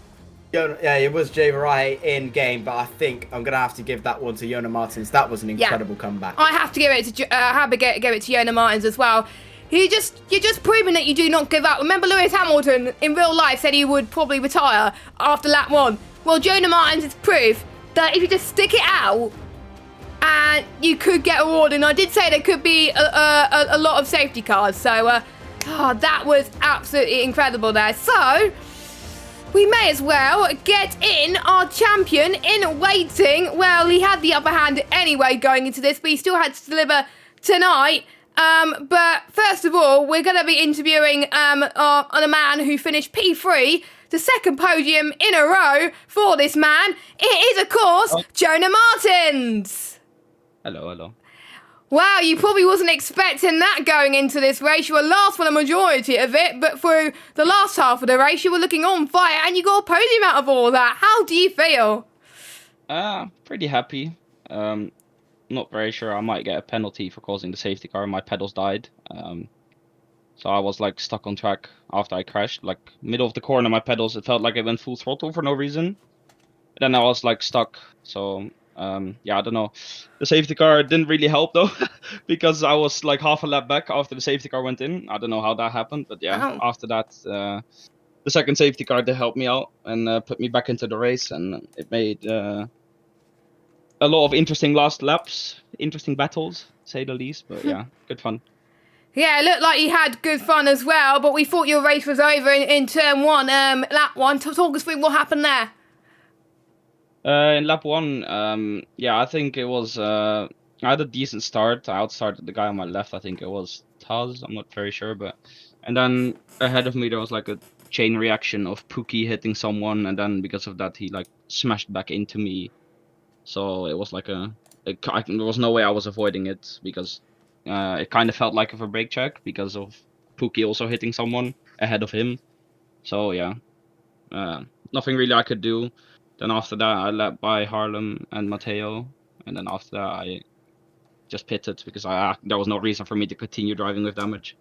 Yeah, it was Jay Varai in game, but I think I'm gonna have to give that one to Jonah Martins. That was an incredible comeback. I have to give it to give it to Jonah Martins as well. You're just proving that you do not give up. Remember, Lewis Hamilton in real life said he would probably retire after lap 1. Well, Jonah Martins is proof that if you just stick it out, and you could get awarded. And I did say there could be a lot of safety cars, so that was absolutely incredible there. So we may as well get in our champion in waiting. Well, he had the upper hand anyway going into this, but he still had to deliver tonight. But first of all, we're going to be interviewing on a man who finished P3, the second podium in a row for this man. It is, of course, Jonah Martins. Hello. Wow, you probably wasn't expecting that going into this race. You were last for the majority of it, but through the last half of the race, you were looking on fire, and you got a podium out of all that. How do you feel? Pretty happy. Not very sure. I might get a penalty for causing the safety car, and my pedals died. So I was like stuck on track after I crashed. Like middle of the corner, my pedals, it felt like it went full throttle for no reason. Then I was like stuck. So yeah, I don't know. The safety car didn't really help though, because I was like half a lap back after the safety car went in. I don't know how that happened, but yeah, after that, the second safety car did help me out and put me back into the race, and it made a lot of interesting last laps, interesting battles, to say the least. But yeah, good fun. Yeah, it looked like you had good fun as well, but we thought your race was over in turn 1, lap 1. Talk us through what happened there. In lap 1, yeah, I think it was, I had a decent start. I outstarted the guy on my left. I think it was Taz. I'm not very sure, but, and then ahead of me there was like a chain reaction of Pookie hitting someone, and then because of that he like smashed back into me. So it was like there was no way I was avoiding it, because it kind of felt like a brake check because of Pookie also hitting someone ahead of him. So yeah, nothing really I could do. Then after that, I let by Harlem and Matteo, and then after that, I just pitted because there was no reason for me to continue driving with damage.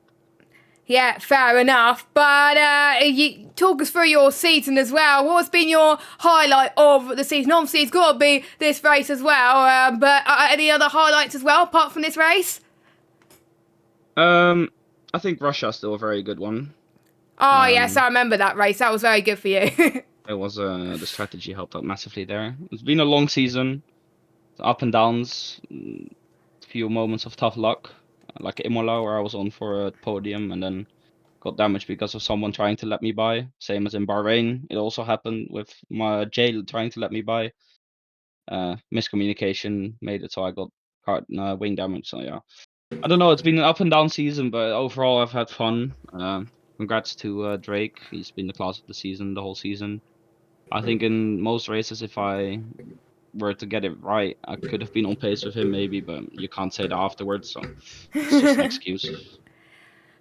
Yeah, fair enough. But you talk us through your season as well. What's been your highlight of the season? Obviously, it's got to be this race as well. But any other highlights as well, apart from this race? I think Russia's still a very good one. Oh, yes, I remember that race. That was very good for you. It was the strategy helped out massively there. It's been a long season, up and downs, few moments of tough luck, like Imola where I was on for a podium and then got damaged because of someone trying to let me by. Same as in Bahrain, it also happened with my Jay trying to let me by. Miscommunication made it so I got wing damage. So yeah, I don't know. It's been an up and down season, but overall I've had fun. Congrats to Drake. He's been the class of the season the whole season. I think in most races, if I were to get it right, I could have been on pace with him maybe, but you can't say that afterwards, so it's just an excuse.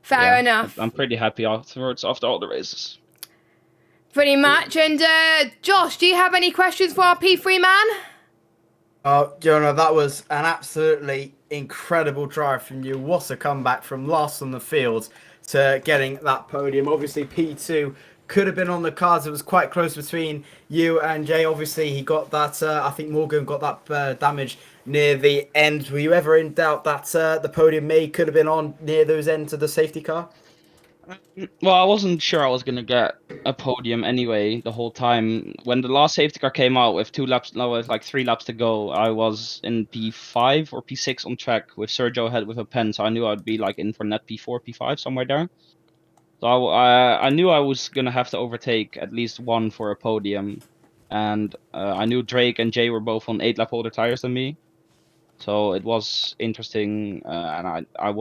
Fair enough. I'm pretty happy afterwards, after all the races. Pretty much. And Josh, do you have any questions for our P3 man? Oh, Jonah, that was an absolutely incredible drive from you. What a comeback from last on the field to getting that podium. Obviously, P2 could have been on the cards. It was quite close between you and Jay. Obviously, he got that, I think Morgan got that damage near the end. Were you ever in doubt that the podium could have been on near those ends of the safety car? Well, I wasn't sure I was going to get a podium anyway the whole time. When the last safety car came out with 3 laps to go, I was in P5 or P6 on track with Sergio ahead with a pen, so I knew I'd be like in for net P4, P5, somewhere there. So I knew I was going to have to overtake at least one for a podium. and I knew Drake and Jay were both on 8 lap older tires than me. So it was interesting, and I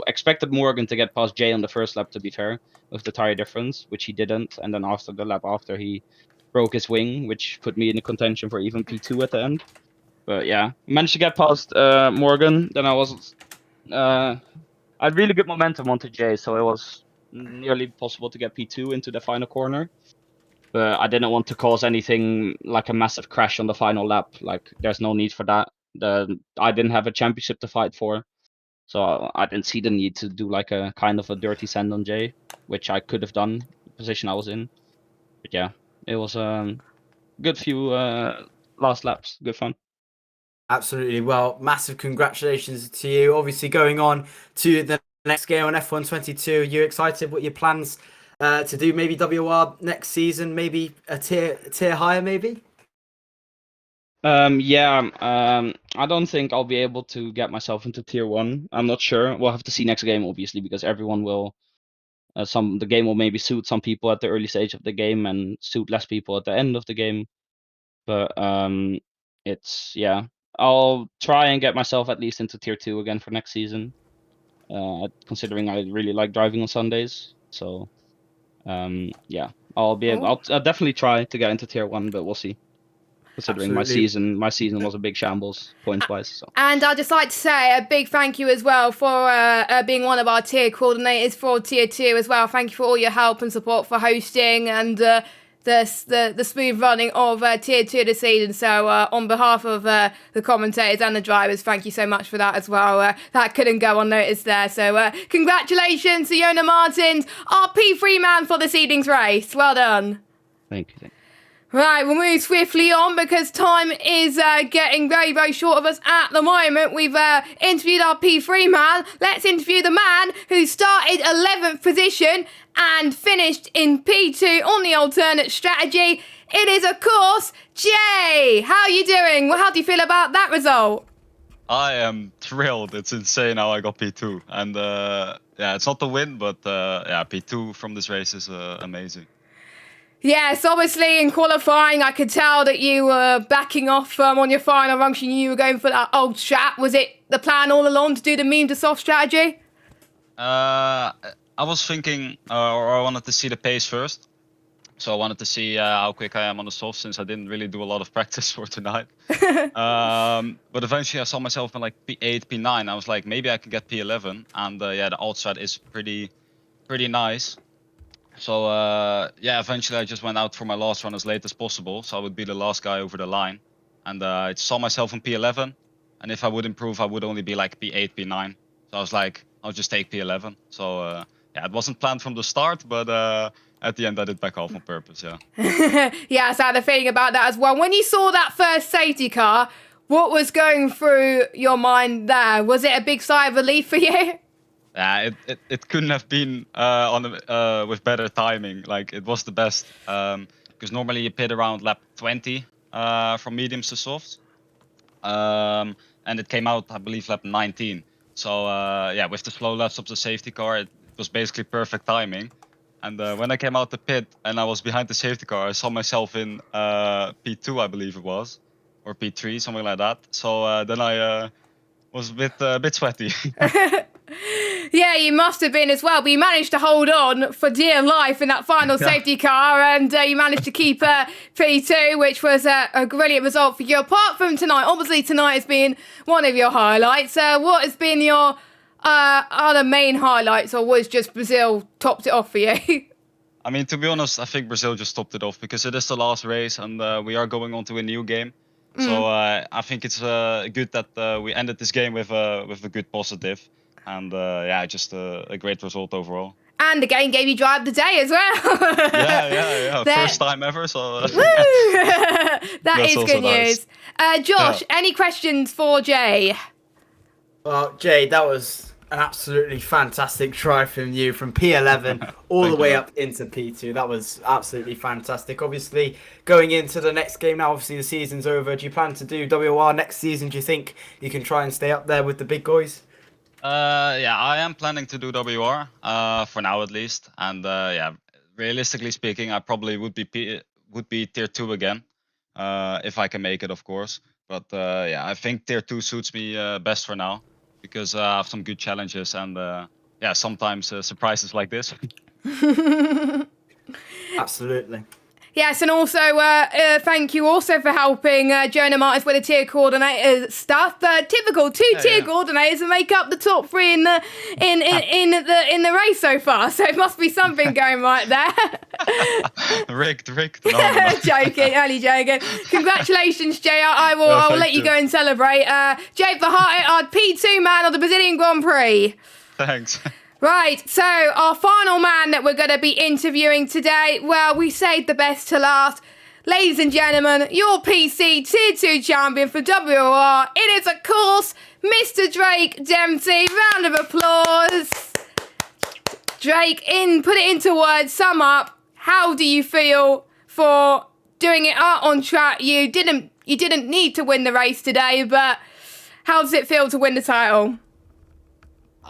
expected Morgan to get past Jay on the first lap, to be fair, with the tire difference, which he didn't. And then after the lap after, he broke his wing, which put me in the contention for even P2 at the end. But yeah, managed to get past Morgan. Then I had really good momentum onto Jay, so it was nearly possible to get P2 into the final corner. But I didn't want to cause anything like a massive crash on the final lap. Like, there's no need for that. I didn't have a championship to fight for, so I didn't see the need to do like a kind of a dirty send on Jay, which I could have done, the position I was in. But yeah, it was good few last laps, good fun. Absolutely. Well, massive congratulations to you. Obviously, going on to the next game on F1 22. Are you excited? What your plans to do? Maybe WR next season? Maybe a tier higher? Maybe. I don't think I'll be able to get myself into tier 1. I'm not sure. We'll have to see next game, obviously, because everyone will. The game will maybe suit some people at the early stage of the game and suit less people at the end of the game. But I'll try and get myself at least into tier 2 again for next season. Considering I really like driving on Sundays, so I'll definitely try to get into tier 1, but we'll see. Considering Absolutely. my season was a big shambles points wise. So. And I'd just like to say a big thank you as well for being one of our tier coordinators for tier 2 as well. Thank you for all your help and support for hosting and the smooth running of tier 2 this season. So on behalf of the commentators and the drivers, thank you so much for that as well. That couldn't go unnoticed there. So congratulations to Jona Martins, our P3 man for this evening's race. Well done. Thank you. Right, we'll move swiftly on because time is getting very, very short of us at the moment. We've interviewed our P3 man. Let's interview the man who started 11th position and finished in P2 on the alternate strategy. It is, of course, Jay. How are you doing? How do you feel about that result? I am thrilled. It's insane how I got P2. And it's not the win, but P2 from this race is amazing. Yes, obviously in qualifying, I could tell that you were backing off on your final run. You knew you were going for that old strat. Was it the plan all along to do the medium to soft strategy? I was thinking, or I wanted to see the pace first. So I wanted to see how quick I am on the soft, since I didn't really do a lot of practice for tonight. But eventually I saw myself in like P8, P9. I was like, maybe I can get P11. And the alt strat is pretty nice. So eventually I just went out for my last run as late as possible, so I would be the last guy over the line. And I saw myself in P11, and if I would improve, I would only be like P8, P9. So I was like, I'll just take P11. So it wasn't planned from the start, but at the end I did back off on purpose, yeah. Yes, I had a feeling about that as well. When you saw that first safety car, what was going through your mind there? Was it a big sigh of relief for you? Yeah, it couldn't have been with better timing. Like, it was the best, because normally you pit around lap 20 from mediums to softs, and it came out, I believe, lap 19. So with the slow laps of the safety car, it was basically perfect timing. And when I came out the pit and I was behind the safety car, I saw myself in P2, I believe it was, or P3, something like that. So then I was a bit sweaty. Yeah, you must have been as well, but you managed to hold on for dear life in that final safety car, and you managed to keep P2, which was a brilliant result for you. Apart from tonight, obviously tonight has been one of your highlights. What has been your other main highlights, or was just Brazil topped it off for you? I mean, to be honest, I think Brazil just topped it off, because it is the last race and we are going on to a new game. So I think it's good that we ended this game with a good positive. And just a great result overall. And the game gave you drive of the day as well. yeah. First time ever, so... Woo! That is good news. Josh, any questions for Jay? Well, Jay, that was an absolutely fantastic try from you, from P11 all the way up into P2. That was absolutely fantastic. Obviously, going into the next game now, obviously the season's over. Do you plan to do WR next season? Do you think you can try and stay up there with the big boys? I am planning to do WR, for now at least. And realistically speaking, I probably would be tier 2 again. if I can make it, of course. But yeah, I think tier 2 suits me best for now because I have some good challenges and yeah, sometimes surprises like this. Absolutely. Yes, and also thank you also for helping Jonah Martins with the tier coordinator stuff. Typical tier coordinators that make up the top 3 in the race so far. So it must be something going right there. Rigged. No. Joking, only joking. Congratulations, Jay. I will let you go and celebrate. Jay Verharte, our P2 man of the Brazilian Grand Prix. Thanks. Right, so our final man that we're going to be interviewing today, well, we saved the best to last. Ladies and gentlemen, your PC Tier 2 champion for WOR, it is, of course, Mr. Drake Dempsey. Round of applause. Drake, put it into words, sum up. How do you feel for doing it out on track? You didn't need to win the race today, but how does it feel to win the title?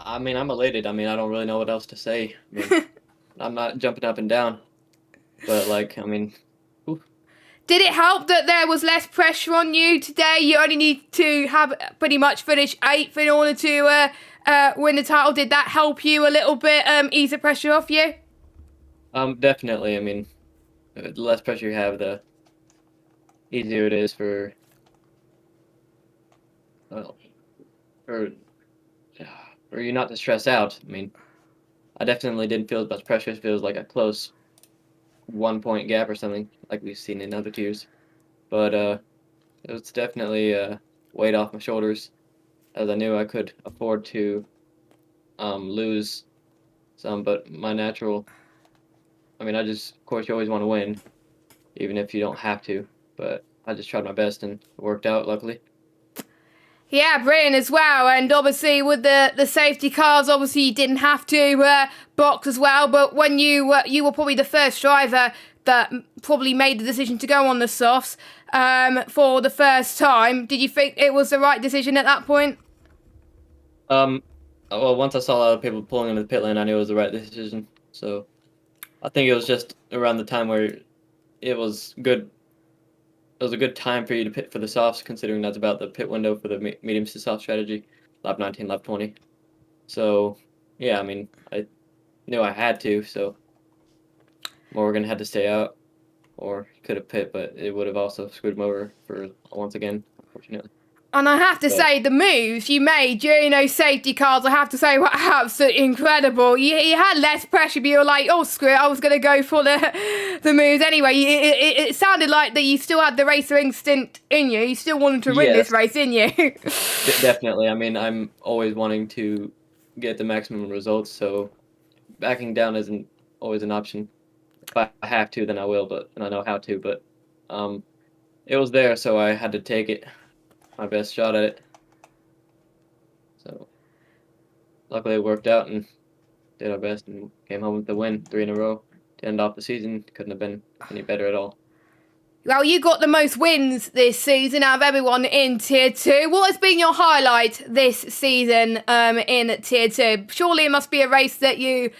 I mean, I'm elated. I mean, I don't really know what else to say. I mean, I'm not jumping up and down. But, like, I mean... Oof. Did it help that there was less pressure on you today? You only need to have pretty much finish 8th in order to win the title. Did that help you a little bit, ease the pressure off you? Definitely. I mean, the less pressure you have, the easier it is for you not to stress out. I mean, I definitely didn't feel as much pressure. It feels like a close 1 point gap or something, like we've seen in other tiers. But it was definitely weight off my shoulders, as I knew I could afford to lose some. But my natural, I mean, of course, you always want to win, even if you don't have to. But I just tried my best and it worked out, luckily. Yeah, brilliant as well. And obviously with the safety cars, obviously you didn't have to box as well. But when you were probably the first driver that probably made the decision to go on the softs for the first time, did you think it was the right decision at that point? Well, once I saw other people pulling into the pit lane, I knew it was the right decision. So I think it was just around the time where it was good. It was a good time for you to pit for the softs, considering that's about the pit window for the mediums to soft strategy, lap 19, lap 20. So, yeah, I mean, I knew I had to, so Morgan had to stay out, or could have pit, but it would have also screwed him over for once again, unfortunately. And I have to say, the moves you made during those safety cars, I have to say, were absolutely incredible. You had less pressure, but you were like, oh, screw it, I was going to go for the moves anyway. It sounded like that you still had the racer instinct in you. You still wanted to win this race, didn't you? Definitely. I mean, I'm always wanting to get the maximum results, so backing down isn't always an option. If I have to, then I will, and I know how to, but it was there, so I had to take it. My best shot at it. So luckily it worked out and did our best and came home with the win, 3 in a row to end off the season. Couldn't have been any better at all. Well, you got the most wins this season out of everyone in Tier 2. What has been your highlight this season in Tier 2? Surely it must be a race that you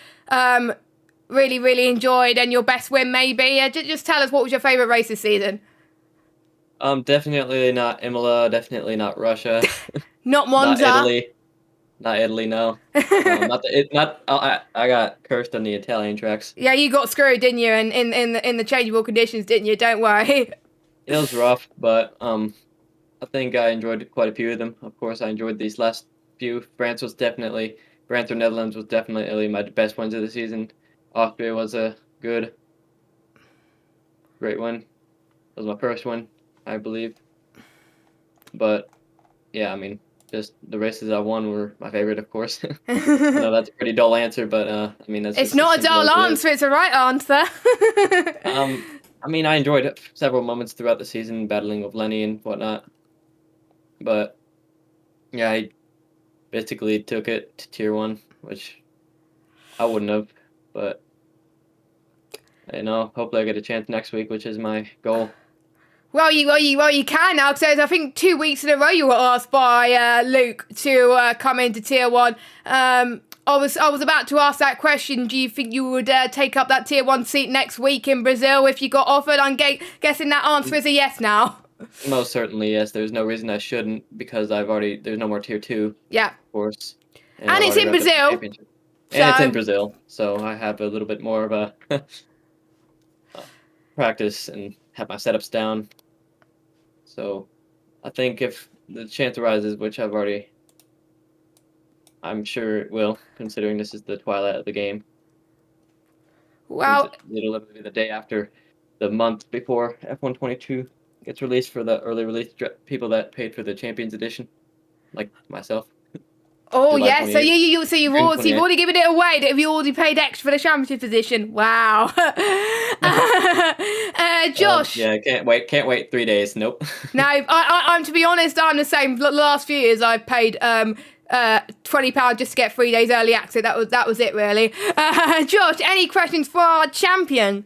really, really enjoyed and your best win maybe. Just tell us, what was your favourite race this season? Definitely not Imola, definitely not Russia. Not Monza. Not Italy, no. I got cursed on the Italian tracks. Yeah, you got screwed, didn't you, in the changeable conditions, didn't you? Don't worry. It was rough, but I think I enjoyed quite a few of them. Of course, I enjoyed these last few. France or Netherlands was definitely my best wins of the season. Austria was a great win. It was my first win, I believe. But yeah, I mean, just the races I won were my favorite, of course. I know that's a pretty dull answer, but I mean, it's not a dull answer; it's a right answer. I mean, I enjoyed several moments throughout the season, battling with Lenny and whatnot. But yeah, I basically took it to Tier 1, which I wouldn't have. But you know, hopefully I get a chance next week, which is my goal. Well, you can now, because I think 2 weeks in a row you were asked by Luke to come into Tier 1. I was about to ask that question. Do you think you would take up that tier 1 seat next week in Brazil if you got offered? I'm guessing that answer is a yes now. Most certainly, yes. There's no reason I shouldn't because there's no more tier 2. Yeah. Of course. And it's in Brazil. And it's in Brazil, so I have a little bit more of a practice and have my setups down. So I think if the chance arises, which I'm sure it will, considering this is the twilight of the game. Well, it'll be the day after the month before F122 gets released for the early release people that paid for the Champions Edition, like myself. Oh July yeah, so you've already given it away. Have you already paid extra for the Championship Edition? Wow. Josh. Yeah, can't wait 3 days. Nope. No, I'm to be honest, I'm the same. The last few years I've paid £20 just to get 3 days early access. That was it really. Josh, any questions for our champion?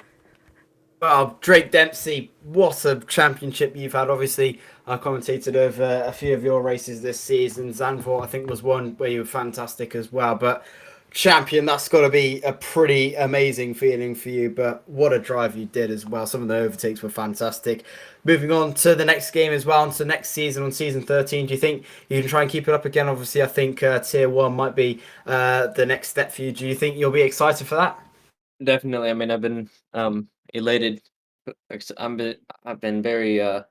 Well, Drake Dempsey, what a championship you've had. Obviously, I commentated over a few of your races this season. Zandvoort, I think, was one where you were fantastic as well. But champion, that's got to be a pretty amazing feeling for you. But what a drive you did as well. Some of the overtakes were fantastic. Moving on to the next game as well, on to next season, on season 13. Do you think you can try and keep it up again? Obviously, I think Tier 1 might be the next step for you. Do you think you'll be excited for that? Definitely. I mean, I've been elated. I've been very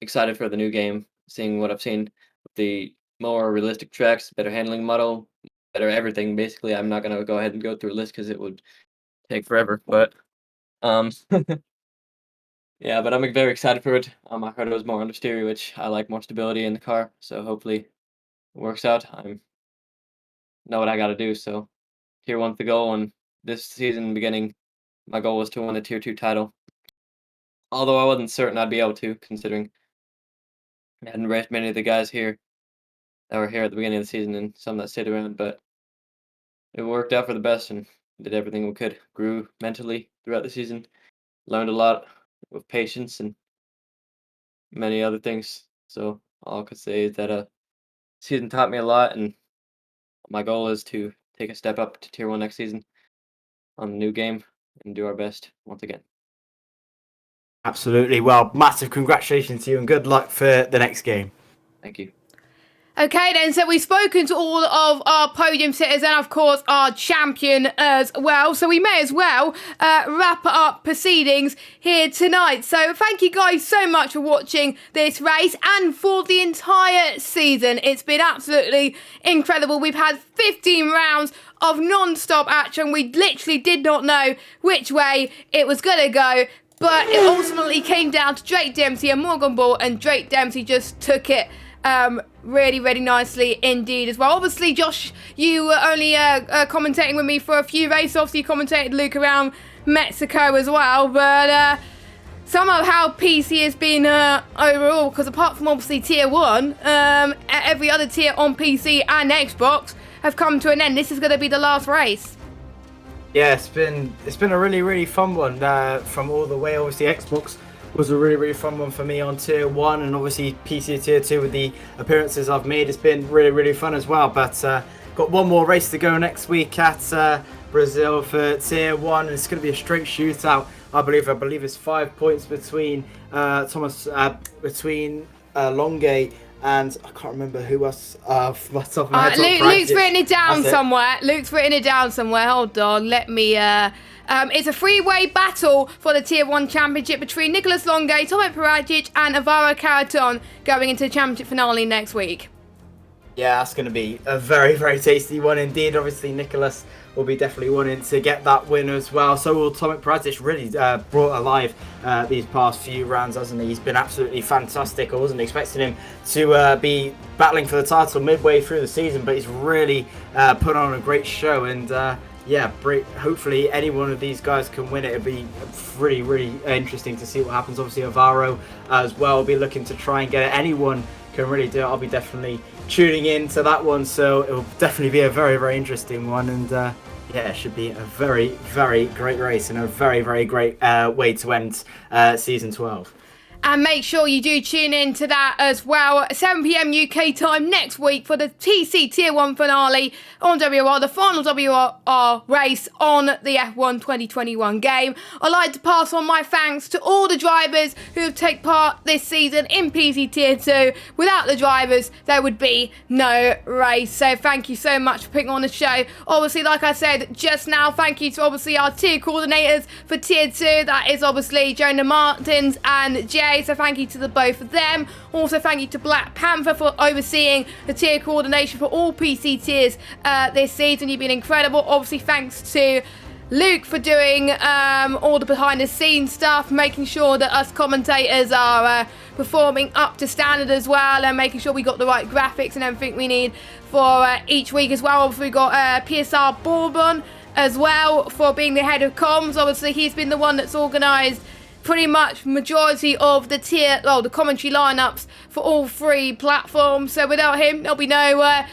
excited for the new game, seeing what I've seen with the more realistic tracks, better handling model, better everything. Basically, I'm not gonna go ahead and go through a list because it would take forever. But yeah, but I'm very excited for it. I heard it was more understeer, which I like more stability in the car. So hopefully it works out. I know what I got to do. So Tier 1's the goal, and this season beginning, my goal was to win a Tier 2 title. Although I wasn't certain I'd be able to, considering I hadn't raced many of the guys here that were here at the beginning of the season and some that stayed around, but it worked out for the best and did everything we could. Grew mentally throughout the season, learned a lot with patience and many other things. So all I could say is that season taught me a lot, and my goal is to take a step up to Tier 1 next season on the new game and do our best once again. Absolutely. Well, massive congratulations to you and good luck for the next game. Thank you. Okay then, so we've spoken to all of our podium sitters and of course our champion as well. So we may as well wrap up proceedings here tonight. So thank you guys so much for watching this race and for the entire season. It's been absolutely incredible. We've had 15 rounds of non-stop action. We literally did not know which way it was going to go. But it ultimately came down to Drake Dempsey and Morgan Ball, and Drake Dempsey just took it really, really nicely indeed as well. Obviously, Josh, you were only commentating with me for a few races. Obviously, you commentated Luke around Mexico as well. But somehow how PC has been overall, because apart from obviously Tier 1, every other tier on PC and Xbox have come to an end. This is going to be the last race. Yeah, it's been a really, really fun one from all the way. Obviously, Xbox was a really, really fun one for me on Tier 1, and obviously PC Tier 2 with the appearances I've made. It's been really, really fun as well. But got one more race to go next week at Brazil for Tier 1, and it's going to be a straight shootout. I believe it's 5 points between Longe and I can't remember who else off my top of my head. Luke's written it down somewhere. Luke's written it down somewhere. Hold on, let me. It's a three-way battle for the Tier 1 Championship between Nicholas Longe, Tomek Paradzic and Alvaro Caraton going into the Championship finale next week. Yeah, that's going to be a very, very tasty one indeed. Obviously, Nicholas will be definitely wanting to get that win as well. So will Tomek Paradzic. Really brought alive these past few rounds, hasn't he? He's been absolutely fantastic. I wasn't expecting him to be battling for the title midway through the season, but he's really put on a great show. And yeah, hopefully any one of these guys can win it. It'll be really, really interesting to see what happens. Obviously, Alvaro as well will be looking to try and get it. Anyone can really do it. I'll be definitely tuning in to that one, so it will definitely be a very, very interesting one. And yeah, it should be a very, very great race and a very, very great way to end season 12. And make sure you do tune in to that as well. 7 PM UK time next week for the TC Tier 1 finale on WR, the final WR race on the F1 2021 game. I'd like to pass on my thanks to all the drivers who have taken part this season in PC Tier 2. Without the drivers, there would be no race. So thank you so much for putting on the show. Obviously, like I said just now, thank you to obviously our tier coordinators for Tier 2. That is obviously Jonah Martins and Jay. So thank you to the both of them. Also thank you to Black Panther for overseeing the tier coordination for all PC tiers this season. You've been incredible. Obviously thanks to Luke for doing all the behind the scenes stuff, making sure that us commentators are performing up to standard as well, and making sure we got the right graphics and everything we need for each week as well. Obviously we got PSR Bourbon as well for being the head of comms. Obviously he's been the one that's organised pretty much majority of the the commentary lineups for all three platforms. So without him, there'll be no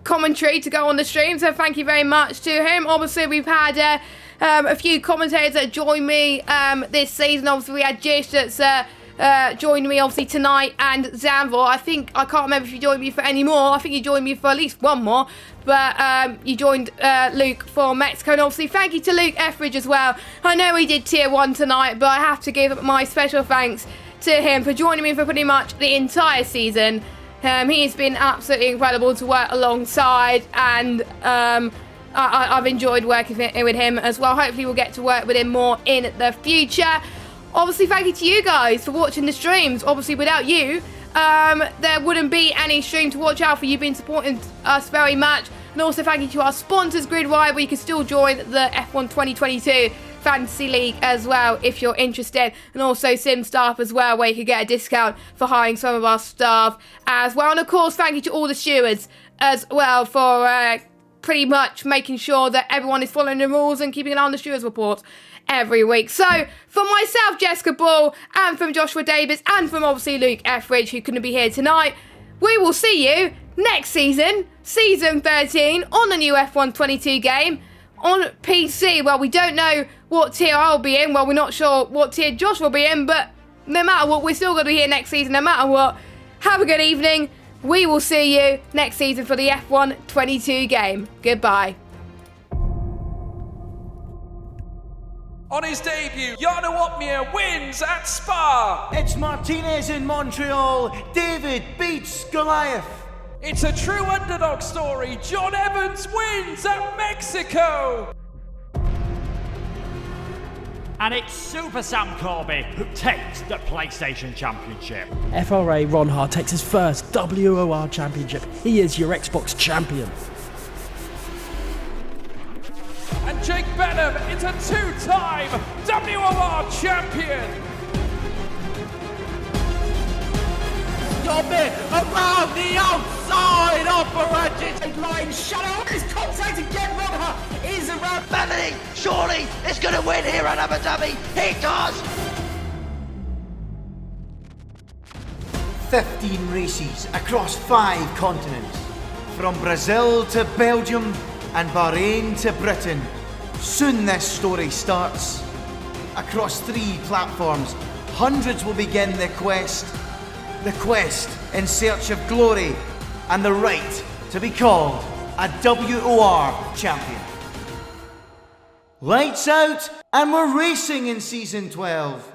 commentary to go on the stream. So thank you very much to him. Obviously, we've had a few commentators that joined me this season. Obviously, we had Jish that's joined me obviously tonight, and Zanvor. I can't remember if you joined me for any more. I think you joined me for at least one more. But you joined Luke for Mexico, and obviously thank you to Luke Etheridge as well. I know he did Tier 1 tonight, but I have to give my special thanks to him for joining me for pretty much the entire season. He's been absolutely incredible to work alongside, and I've enjoyed working with him as well. Hopefully we'll get to work with him more in the future. Obviously thank you to you guys for watching the streams. Obviously without you, there wouldn't be any stream to watch out for. You've been supporting us very much. And also thank you to our sponsors, Gridwire, where you can still join the F1 2022 Fantasy League as well if you're interested. And also Sim Staff as well, where you can get a discount for hiring some of our staff as well. And of course, thank you to all the stewards as well for pretty much making sure that everyone is following the rules and keeping an eye on the stewards report every week. So, from myself, Jessica Ball, and from Joshua Davis, and from obviously Luke Etheridge, who couldn't be here tonight, we will see you next season, Season 13, on the new F1 22 game, on PC. Well, we don't know what tier I'll be in, well, we're not sure what tier Josh will be in, but no matter what, we're still going to be here next season, no matter what. Have a good evening. We will see you next season for the F1 22 game. Goodbye. On his debut, Jarno Opmeer wins at Spa. It's Martinez in Montreal. David beats Goliath. It's a true underdog story. John Evans wins at Mexico. And it's Super Sam Corby who takes the PlayStation Championship. FRA Ronhard takes his first WOR championship. He is your Xbox champion. And Jake Benham is a two-time WOR champion. Stop it! Around the outside operated line shadow is contact again Rodha is around Melanie, surely it's going to win here at Abu Dhabi. He does! 15 races across 5 continents. From Brazil to Belgium and Bahrain to Britain. Soon this story starts. Across 3 platforms, hundreds will begin the quest. The quest in search of glory and the right to be called a WOR champion. Lights out, and we're racing in Season 12.